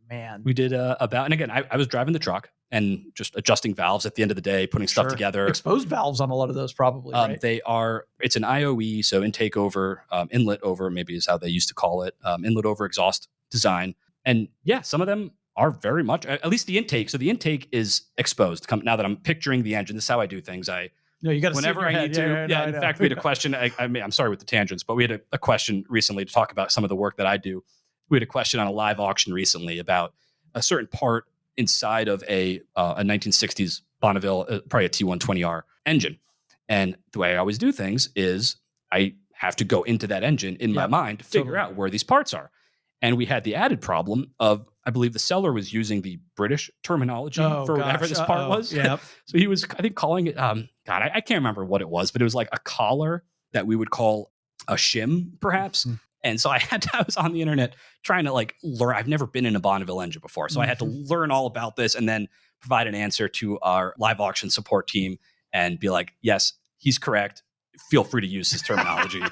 Man. We did and again, I was driving the truck and just adjusting valves at the end of the day, putting stuff together. Exposed valves on a lot of those probably, right? It's an IOE, so intake over, inlet over, maybe is how they used to call it, inlet over exhaust design. And yeah, some of them are very much, at least the intake. So the intake is exposed. Now that I'm picturing the engine, this is how I do things. You got to whenever I need to. In fact, we had a question. I'm sorry with the tangents, but we had a question recently to talk about some of the work that I do. We had a question on a live auction recently about a certain part inside of a 1960s Bonneville, probably a T120R engine. And the way I always do things is I have to go into that engine in my mind to figure out where these parts are. And we had the added problem of, I believe the seller was using the British terminology for whatever this part was. Yep. So he was, I think, calling it, I can't remember what it was, but it was like a collar that we would call a shim, perhaps. Mm-hmm. And so I was on the internet trying to learn. I've never been in a Bonneville engine before. So I had to learn all about this and then provide an answer to our live auction support team and be like, yes, he's correct. Feel free to use his terminology.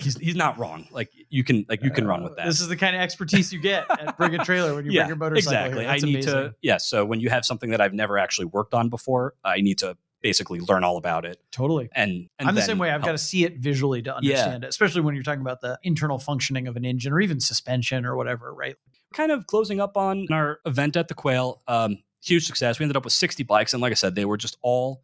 He's not wrong. You can run with that. This is the kind of expertise you get at Bring a Trailer when you bring your motorcycle. Exactly. I need amazing. So when you have something that I've never actually worked on before, I need to basically learn all about it. Totally. And I'm the same way. I've got to see it visually to understand it, especially when you're talking about the internal functioning of an engine or even suspension or whatever, right? Kind of closing up on our event at the Quail. Huge success. We ended up with 60 bikes. And like I said, they were just all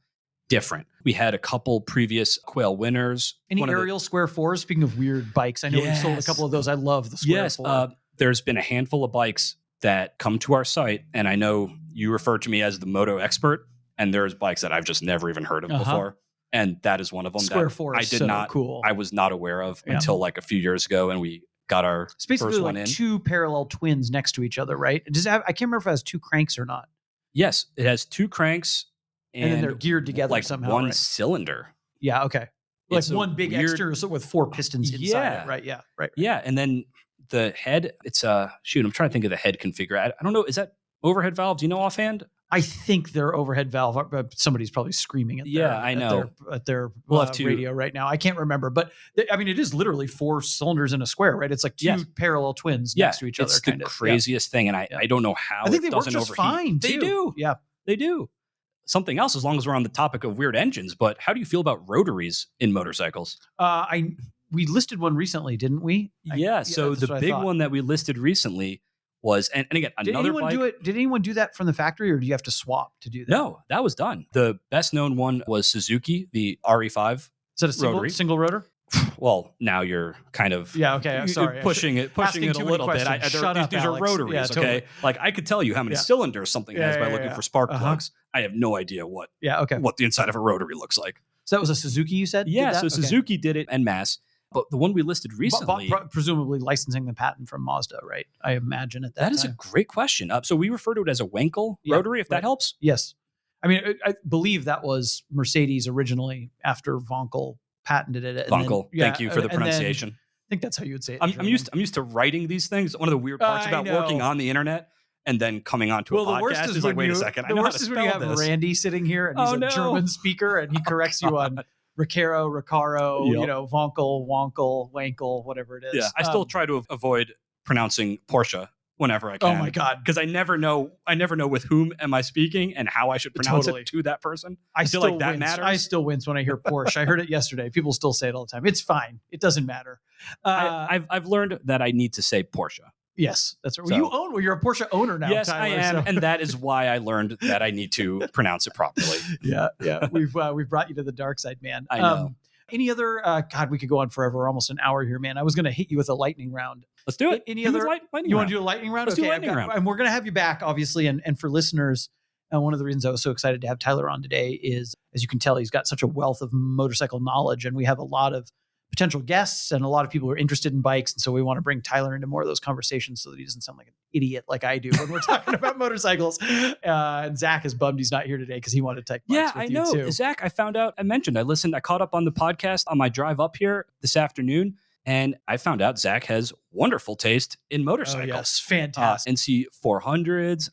different. We had a couple previous Quail winners. Any aerial square fours? Speaking of weird bikes, I know we've sold a couple of those. I love the square four. There's been a handful of bikes that come to our site. And I know you refer to me as the moto expert. And there's bikes that I've just never even heard of before. And that is one of them. Square four is cool. I was not aware of until a few years ago. And we got our first one in. 2 parallel twins next to each other, right? Does it have, I can't remember if it has 2 cranks or not. Yes, it has 2 cranks. And then they're geared together somehow. One cylinder. Yeah, okay. One big extra with 4 pistons inside it, right? Yeah, right. Yeah, and then the head, it's I'm trying to think of the head configure. I don't know, is that overhead valve? Do you know offhand? I think they're overhead valve. Somebody's probably screaming at their radio right now. I can't remember, but it is literally 4 cylinders in a square, right? It's like 2 parallel twins next to each other. It's the craziest thing, and I don't know how. I think they work just fine. They do. Yeah, they do. Something else, as long as we're on the topic of weird engines, but how do you feel about rotaries in motorcycles? We listed one recently, didn't we? So the big one that we listed recently was, and again, another bike. Did anyone do that from the factory, or do you have to swap to do that? No, that was done. The best known one was Suzuki, the RE5. Is that a single rotor? Well, now you're kind of sorry, pushing it a little bit. These are rotaries, okay? Totally. Like I could tell you how many cylinders something has by looking for spark plugs. I have no idea what the inside of a rotary looks like. So that was a Suzuki, you said? Yeah, so Suzuki did it en masse. But the one we listed recently, presumably licensing the patent from Mazda, right? I imagine at that time. That is a great question. So we refer to it as a Wankel rotary, if that helps. Yes. I mean, I believe that was Mercedes originally after Wankel patented it. Wankel. Thank you for the pronunciation. I think that's how you would say it. I'm used to writing these things. One of the weird parts about working on the internet and then coming onto a podcast is like, wait a second. The worst is when you have Randy sitting here and he's a German speaker and he corrects you on Recaro, Wankel, Wankel, whatever it is. Yeah, I still try to avoid pronouncing Porsche whenever I can. Oh my God. Because I never know with whom am I speaking and how I should pronounce it to that person. I feel like that matters. I still wince when I hear Porsche. I heard it yesterday. People still say it all the time. It's fine. It doesn't matter. I've learned that I need to say Porsche. Yes, that's right. So, you're a Porsche owner now. Yes, Tyler, I am, and that is why I learned that I need to pronounce it properly. Yeah. We've brought you to the dark side, man. I know. Any other? God, we could go on forever. We're almost an hour here, man. I was going to hit you with a lightning round. Let's do it. Any other? You want to do a lightning round? Let's do a lightning round. And we're going to have you back, obviously. And for listeners, one of the reasons I was so excited to have Tyler on today is, as you can tell, he's got such a wealth of motorcycle knowledge, and we have a lot of potential guests and a lot of people who are interested in bikes. And so we want to bring Tyler into more of those conversations so that he doesn't sound like an idiot like I do when we're talking about motorcycles. And Zach is bummed he's not here today because he wanted to take bikes with you too. Zach, I caught up on the podcast on my drive up here this afternoon, and I found out Zach has wonderful taste in motorcycles. Oh, yes. Fantastic. NC 400s,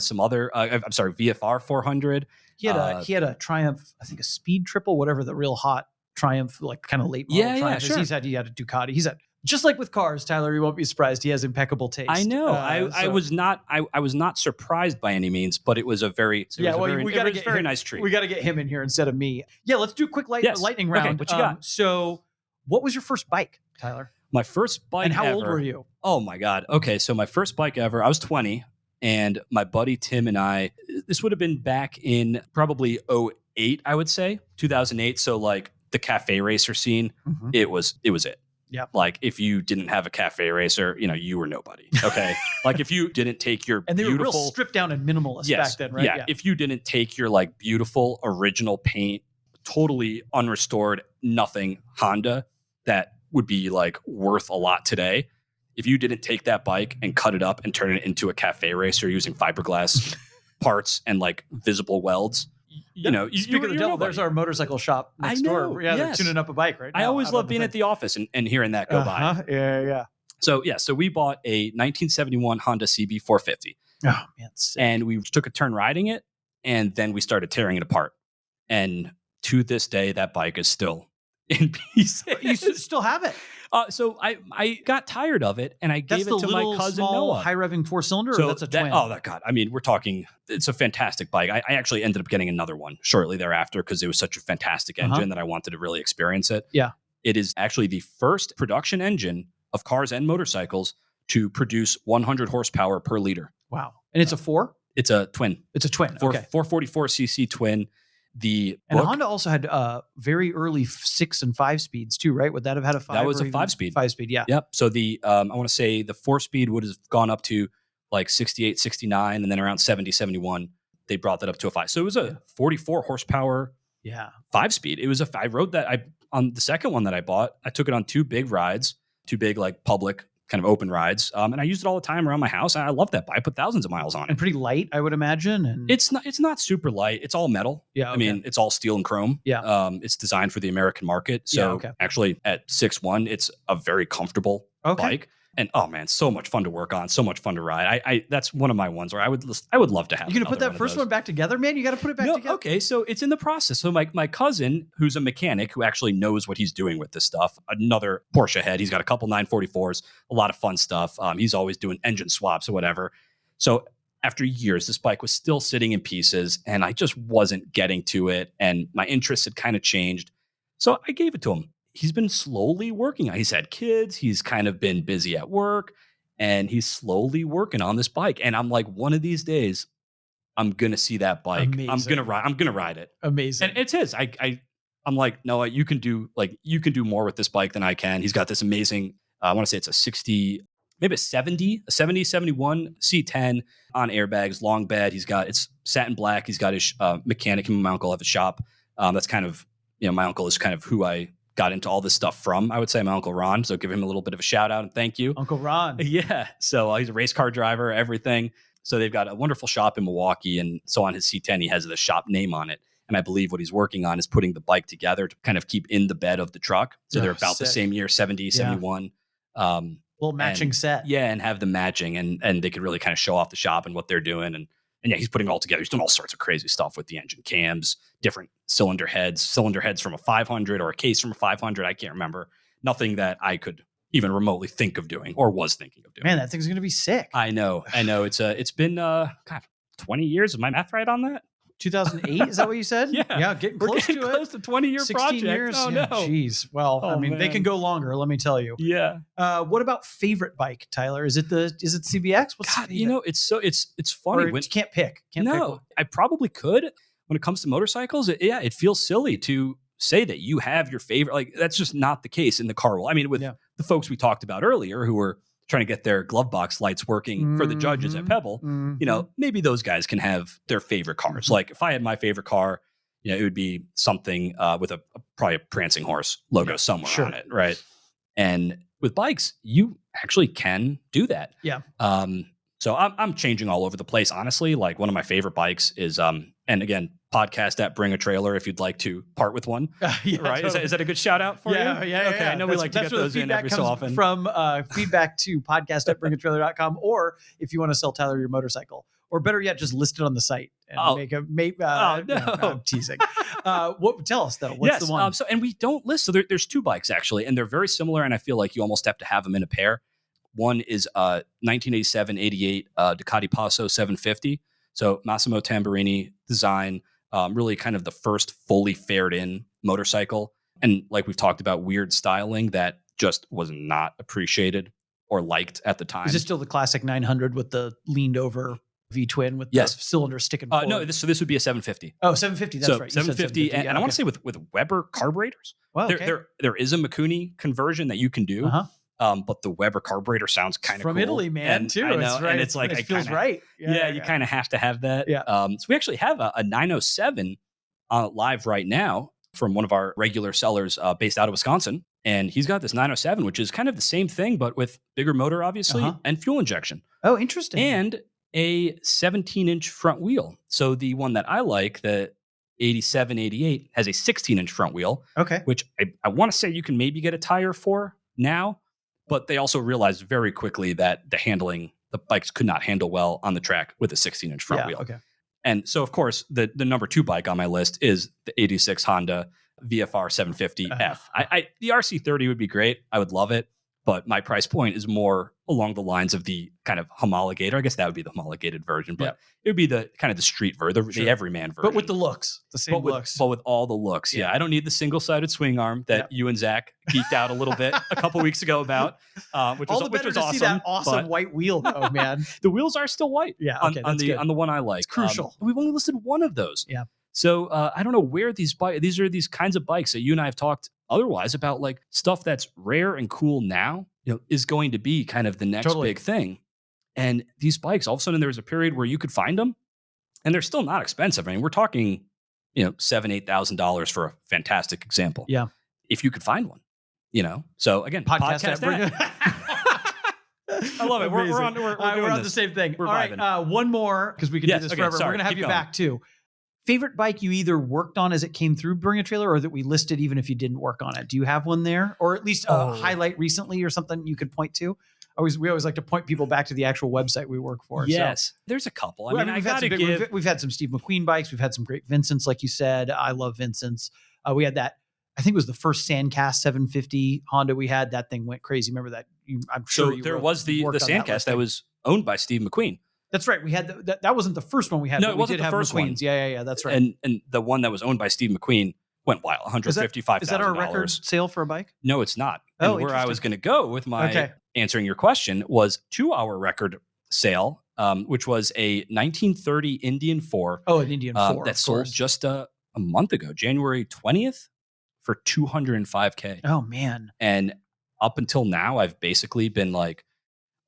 some other, VFR 400. He had a Triumph, I think a Speed Triple, whatever the real hot Triumph, like kind of late model Triumph. Sure. He had a Ducati. He's had, just like with cars, Tyler, you won't be surprised. He has impeccable taste. I know. I was not surprised by any means, but it was a very nice treat. We got to get him in here instead of me. Yeah, let's do a quick lightning round. Okay, what you got? So, what was your first bike, Tyler? My first bike and how ever. old were you? Oh my God. Okay, so my first bike ever, I was 20, and my buddy Tim and I, this would have been back in probably 2008, I would say, 2008. So like the cafe racer scene, it was it. Yeah. Like if you didn't have a cafe racer, you were nobody. Okay. Like if you didn't take your and they beautiful, were real stripped down and minimalist back then, right? Yeah. If you didn't take your like beautiful original paint, totally unrestored, nothing Honda that would be like worth a lot today. If you didn't take that bike and cut it up and turn it into a cafe racer using fiberglass parts and like visible welds, Speaking of the devil, there's our motorcycle shop next door. Yeah, they're tuning up a bike right now. I always love being at the office and hearing that go by. Yeah. So we bought a 1971 Honda CB 450. Oh man, sick. And we took a turn riding it, and then we started tearing it apart. And to this day, that bike is still in pieces. You still have it? So I got tired of it, and I gave it to my cousin Noah. High revving 4-cylinder, or that's a twin? God! I mean, we're talking. It's a fantastic bike. I actually ended up getting another one shortly thereafter because it was such a fantastic engine that I wanted to really experience it. Yeah, it is actually the first production engine of cars and motorcycles to produce 100 horsepower per liter. Wow! And it's a 4? It's a twin. It's a twin. Okay. 444cc twin. And Honda also had very early 6 and 5 speeds too, right? Would that have had a 5? That was a 5-speed. 5-speed, yeah. Yep. So I want to say the 4-speed would have gone up to like 68, 69, and then around 70, 71, they brought that up to a 5. So it was a 44 horsepower 5-speed. It was I rode that on the second one that I bought. I took it on 2 big rides, 2 big like public kind of open rides. And I used it all the time around my house. I love that bike. I put thousands of miles on it. And pretty light, I would imagine. And it's not super light. It's all metal. Yeah. Okay. I mean, it's all steel and chrome. Yeah. It's designed for the American market. So actually at 6'1", it's a very comfortable bike. And oh man, so much fun to work on, so much fun to ride. I that's one of my ones where I would love to have. You're gonna put that first one back together, man. You got to put it back together. Okay, so it's in the process. So my cousin, who's a mechanic, who actually knows what he's doing with this stuff, another Porsche head. He's got a couple 944s, a lot of fun stuff. He's always doing engine swaps or whatever. So after years, this bike was still sitting in pieces, and I just wasn't getting to it, and my interests had kind of changed. So I gave it to him. He's been slowly working on it. He's had kids. He's kind of been busy at work, and he's slowly working on this bike. And I'm like, one of these days, I'm going to see that bike. Amazing. I'm going to ride it. Amazing. And it's his. I I'm like, Noah, you can do more with this bike than I can. He's got this amazing, I want to say it's a 60, maybe a 70, 71 C10 on airbags, long bed. It's satin black. He's got his mechanic and my uncle have a shop. That's kind of, my uncle is kind of who I got into all this stuff from. I would say my Uncle Ron. So give him a little bit of a shout out and thank you. Uncle Ron. Yeah. So he's a race car driver, everything. So they've got a wonderful shop in Milwaukee. And so on his C10, he has the shop name on it. And I believe what he's working on is putting the bike together to kind of keep in the bed of the truck. So they're about the same year, 70, 71. Little matching set. Yeah, and have them matching. And they could really kind of show off the shop and what they're doing. And yeah, he's putting it all together. He's doing all sorts of crazy stuff with the engine cams, different cylinder heads from a 500 or a case from a 500. I can't remember. Nothing that I could even remotely think of doing or was thinking of doing. Man, that thing's going to be sick. I know. It's been 20 years. Is my math right on that? 2008, is that what you said? Yeah, getting We're close getting to close to 20-year 16 project. years. Oh yeah, no, jeez. Well, I mean, they can go longer. Let me tell you. Yeah. What about favorite bike, Tyler? Is it CBX? God, it's funny. You can't pick. Pick one. I probably could. When it comes to motorcycles, it feels silly to say that you have your favorite. Like that's just not the case in the car world. I mean, with the folks we talked about earlier who were trying to get their glove box lights working for the judges at Pebble, maybe those guys can have their favorite cars. Like if I had my favorite car, it would be something with probably a prancing horse logo somewhere on it, right? And with bikes, you actually can do that. Yeah. So I'm changing all over the place, honestly. Like one of my favorite bikes is, and again, podcast at Bring a Trailer if you'd like to part with one. Right? Totally. Is that a good shout out for you? Yeah. Okay, I know we like to get those in every so often. From feedback to podcast at bringatrailer.com, or if you want to sell Tyler your motorcycle, or better yet, just list it on the site and no, I'm teasing. Tell us though, what's the one? And we don't list. So there's two bikes actually, and they're very similar. And I feel like you almost have to have them in a pair. One is 1987-88 Ducati Passo 750. So Massimo Tamburini design, really kind of the first fully fared in motorcycle. And like we've talked about, weird styling that just was not appreciated or liked at the time. Is it still the classic 900 with the leaned over V-twin with the cylinder sticking forward? No, this would be a 750. Oh, 750, that's right. 750, and I want to say with Weber carburetors. Wow, there is a Mikuni conversion that you can do. But the Weber carburetor sounds kind of cool. From Italy, man, too. I know, it's right. And it's like it feels right. Yeah, you kind of have to have that. Yeah. So we actually have a 907 live right now from one of our regular sellers based out of Wisconsin. And he's got this 907, which is kind of the same thing, but with bigger motor, obviously, and fuel injection. Oh, interesting. And a 17-inch front wheel. So the one that I like, the 87-88, has a 16-inch front wheel. Okay. Which I want to say you can maybe get a tire for now. But they also realized very quickly that the bikes could not handle well on the track with a 16-inch front wheel. Okay. And so, of course, the number 2 bike on my list is the 86 Honda VFR 750F. The RC30 would be great. I would love it. But my price point is more along the lines of the kind of homologator. I guess that would be the homologated version, but it would be the kind of the street version, the everyman version. But with the looks, the same looks. But with all the looks. Yeah. I don't need the single-sided swing arm that you and Zach geeked out a little bit a couple weeks ago about, which was awesome. See that awesome white wheel though, man. The wheels are still white. Yeah. Okay, on the one I like. It's crucial. We've only listed one of those. Yeah. So I don't know where these are these kinds of bikes that you and I have talked otherwise about, like stuff that's rare and cool now, is going to be kind of the next big thing. And these bikes, all of a sudden there was a period where you could find them and they're still not expensive. I mean, we're talking, $7,000-$8,000 for a fantastic example. Yeah. If you could find one, so again, podcast I love it. We're on the same thing. We're all right. One more, because we can do this forever. Sorry, we're going to have you back too. Favorite bike you either worked on as it came through Bring a Trailer or that we listed even if you didn't work on it? Do you have one there? Or at least a highlight recently or something you could point to? We always like to point people back to the actual website we work for. Yes. So. There's a couple. We've had some Steve McQueen bikes. We've had some great Vincents, like you said. I love Vincents. We had that, I think it was the first Sandcast 750 Honda we had. That thing went crazy. Remember that? I'm sure there was the Sandcast that was owned by Steve McQueen. That's right. We had that wasn't the first one we had. No, it wasn't the first McQueen's. one. Yeah. That's right. And the one that was owned by Steve McQueen went wild. $155,000. Is that our record sale for a bike? No, it's not. And where I was going to go with my answering your question was to our record sale, which was a 1930 Indian 4. Oh, an Indian 4 that sold just a month ago, January 20th. for $205K. Oh man. And up until now, I've basically been like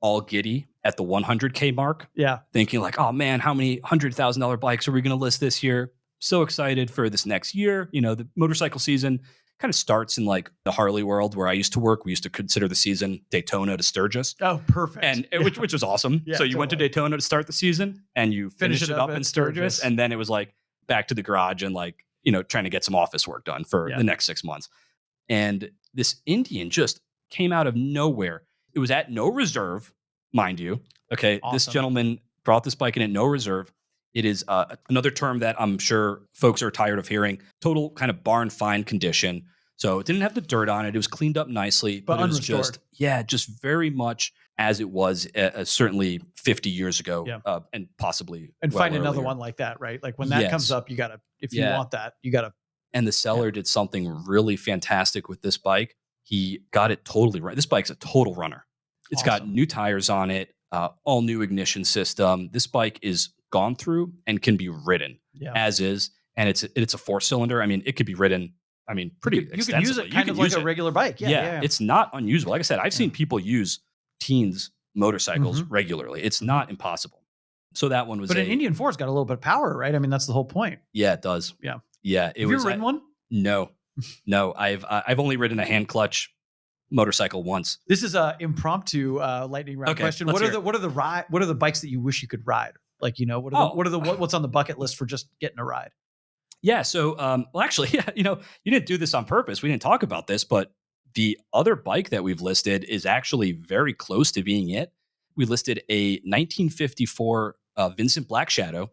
all giddy at the 100K mark. Yeah. Thinking like, oh man, how many $100,000 bikes are we going to list this year? So excited for this next year. The motorcycle season kind of starts in like the Harley world where I used to work. We used to consider the season Daytona to Sturgis. Oh, perfect. And which was awesome. Yeah, so you went to Daytona to start the season and you finished it up in Sturgis. And then it was like back to the garage and like, trying to get some office work done for the next 6 months. And this Indian just came out of nowhere. It was at no reserve, mind you. Okay. Awesome. This gentleman brought this bike in at no reserve. It is another term that I'm sure folks are tired of hearing. Total kind of barn find condition. So it didn't have the dirt on it. It was cleaned up nicely, but it was just very much as it was certainly 50 years ago, and possibly. And find another one like that, right? Like when that comes up, you gotta, if you want that, you gotta. And the seller did something really fantastic with this bike. He got it totally right. This bike's a total runner. It's got new tires on it, all new ignition system. This bike is gone through and can be ridden as is. And it's a 4-cylinder. I mean, it could be ridden. I mean, pretty you could use it kind of like a regular bike. Yeah. It's not unusable. Like I said, I've seen people use teens motorcycles regularly. It's not impossible. So that one was. But an Indian 4's got a little bit of power, right? I mean, that's the whole point. Yeah, it does. Yeah. Yeah. Have you ever ridden one? No. I've only ridden a hand clutch motorcycle once. This is a impromptu lightning round question. What are the bikes that you wish you could ride? Like, what's on the bucket list for just getting a ride? Yeah. So, actually, you didn't do this on purpose. We didn't talk about this, but the other bike that we've listed is actually very close to being it. We listed a 1954 Vincent Black Shadow.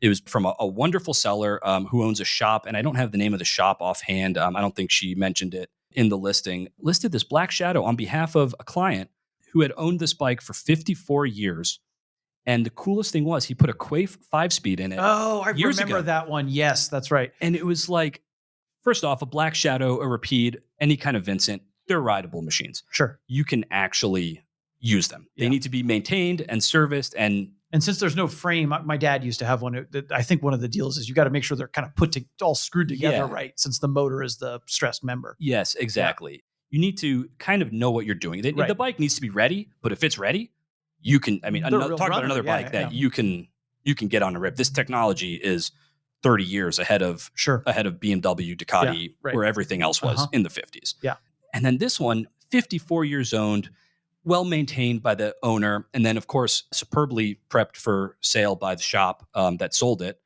It was from a wonderful seller who owns a shop, and I don't have the name of the shop offhand. I don't think she mentioned it in the listing. Listed this Black Shadow on behalf of a client who had owned this bike for 54 years. And the coolest thing was he put a Quail 5-speed in it. Oh, I remember that one. Yes, that's right. And it was like, first off, a Black Shadow, a Rapide, any kind of Vincent, they're rideable machines. Sure. You can actually use them. They need to be maintained and serviced. And since there's no frame, my dad used to have one. I think one of the deals is you got to make sure they're kind of all screwed together right, since the motor is the stressed member. Yes, exactly. Yeah. You need to kind of know what you're doing. The bike needs to be ready, but if it's ready, you can, talk about another bike that you can get on a rip. This technology is 30 years ahead of BMW, Ducati, where everything else was in the 50s. Yeah. And then this one, 54 years owned, well maintained by the owner, and then of course superbly prepped for sale by the shop that sold it.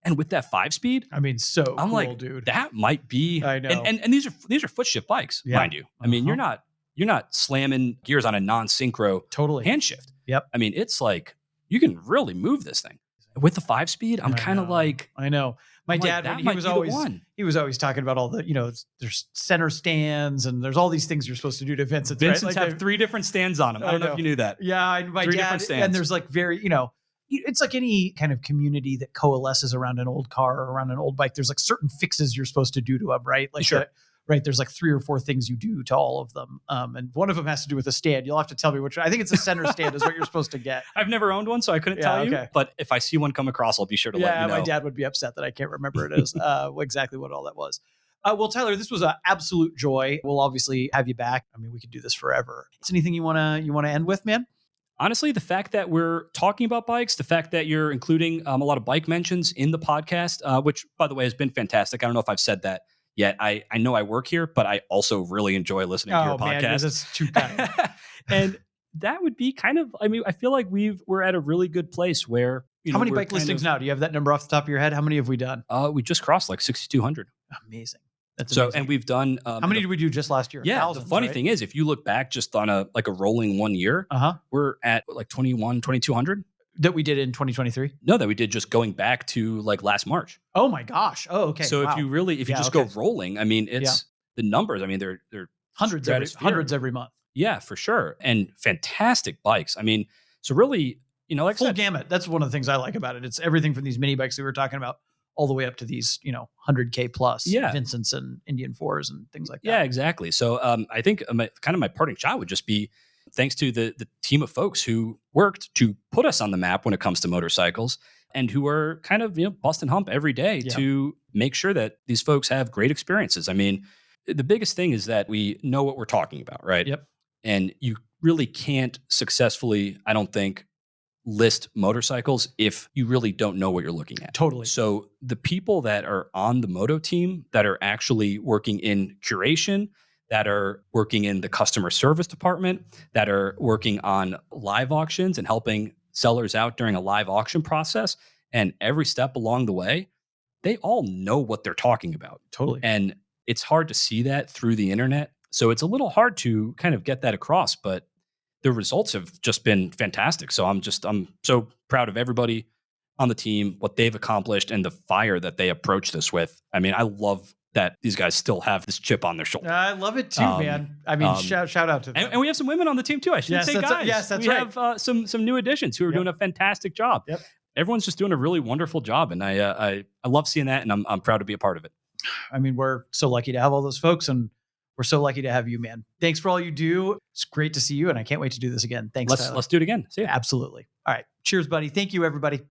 And with that 5-speed, I'm cool, like, dude, that might be. I know. And these are foot shift bikes, mind you. I mean, you're not slamming gears on a non-synchro hand shift. Yep. I mean, it's like you can really move this thing with the 5-speed. I'm kind of like, I know. My dad, he was always talking about all the, there's center stands and there's all these things you're supposed to do to Vincents. Vincents have 3 different stands on them. I don't know if you knew that. Yeah, and my 3 dad, different stands. and there's like it's like any kind of community that coalesces around an old car or around an old bike. There's like certain fixes you're supposed to do to them, right? Like sure. Right, there's like 3 or 4 things you do to all of them, and one of them has to do with a stand. You'll have to tell me which. I think it's a center stand is what you're supposed to get. I've never owned one, so I couldn't tell you. But if I see one come across, I'll be sure to let you know. My dad would be upset that I can't remember it as exactly what all that was. Well, Tyler, this was an absolute joy. We'll obviously have you back. I mean, we could do this forever. Is anything you wanna end with, man? Honestly, the fact that we're talking about bikes, the fact that you're including a lot of bike mentions in the podcast, which by the way has been fantastic. I don't know if I've said that yet. I know I work here, but I also really enjoy listening to your podcast. That's too kind. And that would be kind of, I feel like we're at a really good place where, how many bike listings now? Do you have that number off the top of your head? How many have we done? We just crossed like 6,200. Amazing. That's amazing. And we've done. How many did we do just last year? Yeah. Thousands, the funny thing is, if you look back just on a rolling 1 year, we're at like 2,200. That we did in 2023? No, that we did just going back to like last March. Oh my gosh. Oh, okay. So if you just go rolling, I mean, it's the numbers. I mean, they're hundreds every month. Yeah, for sure. And fantastic bikes. I mean, so really, like full gamut. That's one of the things I like about it. It's everything from these mini bikes that we were talking about all the way up to these, 100K plus Vincents and Indian 4s and things like that. Yeah, exactly. So I think my parting shot would just be thanks to the team of folks who worked to put us on the map when it comes to motorcycles. and who are kind of, busting hump every day to make sure that these folks have great experiences. I mean, the biggest thing is that we know what we're talking about, right? Yep. And you really can't successfully, I don't think, list motorcycles if you really don't know what you're looking at. Totally. So the people that are on the moto team that are actually working in curation, that are working in the customer service department, that are working on live auctions and helping sellers out during a live auction process, and every step along the way, they all know what they're talking about. Totally. And it's hard to see that through the internet. So it's a little hard to kind of get that across, but the results have just been fantastic. So I'm so proud of everybody on the team, what they've accomplished, and the fire that they approach this with. I mean, I love that these guys still have this chip on their shoulder. I love it too, man. I mean, shout out to them. And we have some women on the team too. I should say guys. Yes, that's we right. have some new additions who are doing a fantastic job. Yep. Everyone's just doing a really wonderful job, and I love seeing that, and I'm proud to be a part of it. I mean, we're so lucky to have all those folks, and we're so lucky to have you, man. Thanks for all you do. It's great to see you, and I can't wait to do this again. Thanks, Tyler. Let's do it again. See ya. Absolutely. All right. Cheers, buddy. Thank you, everybody.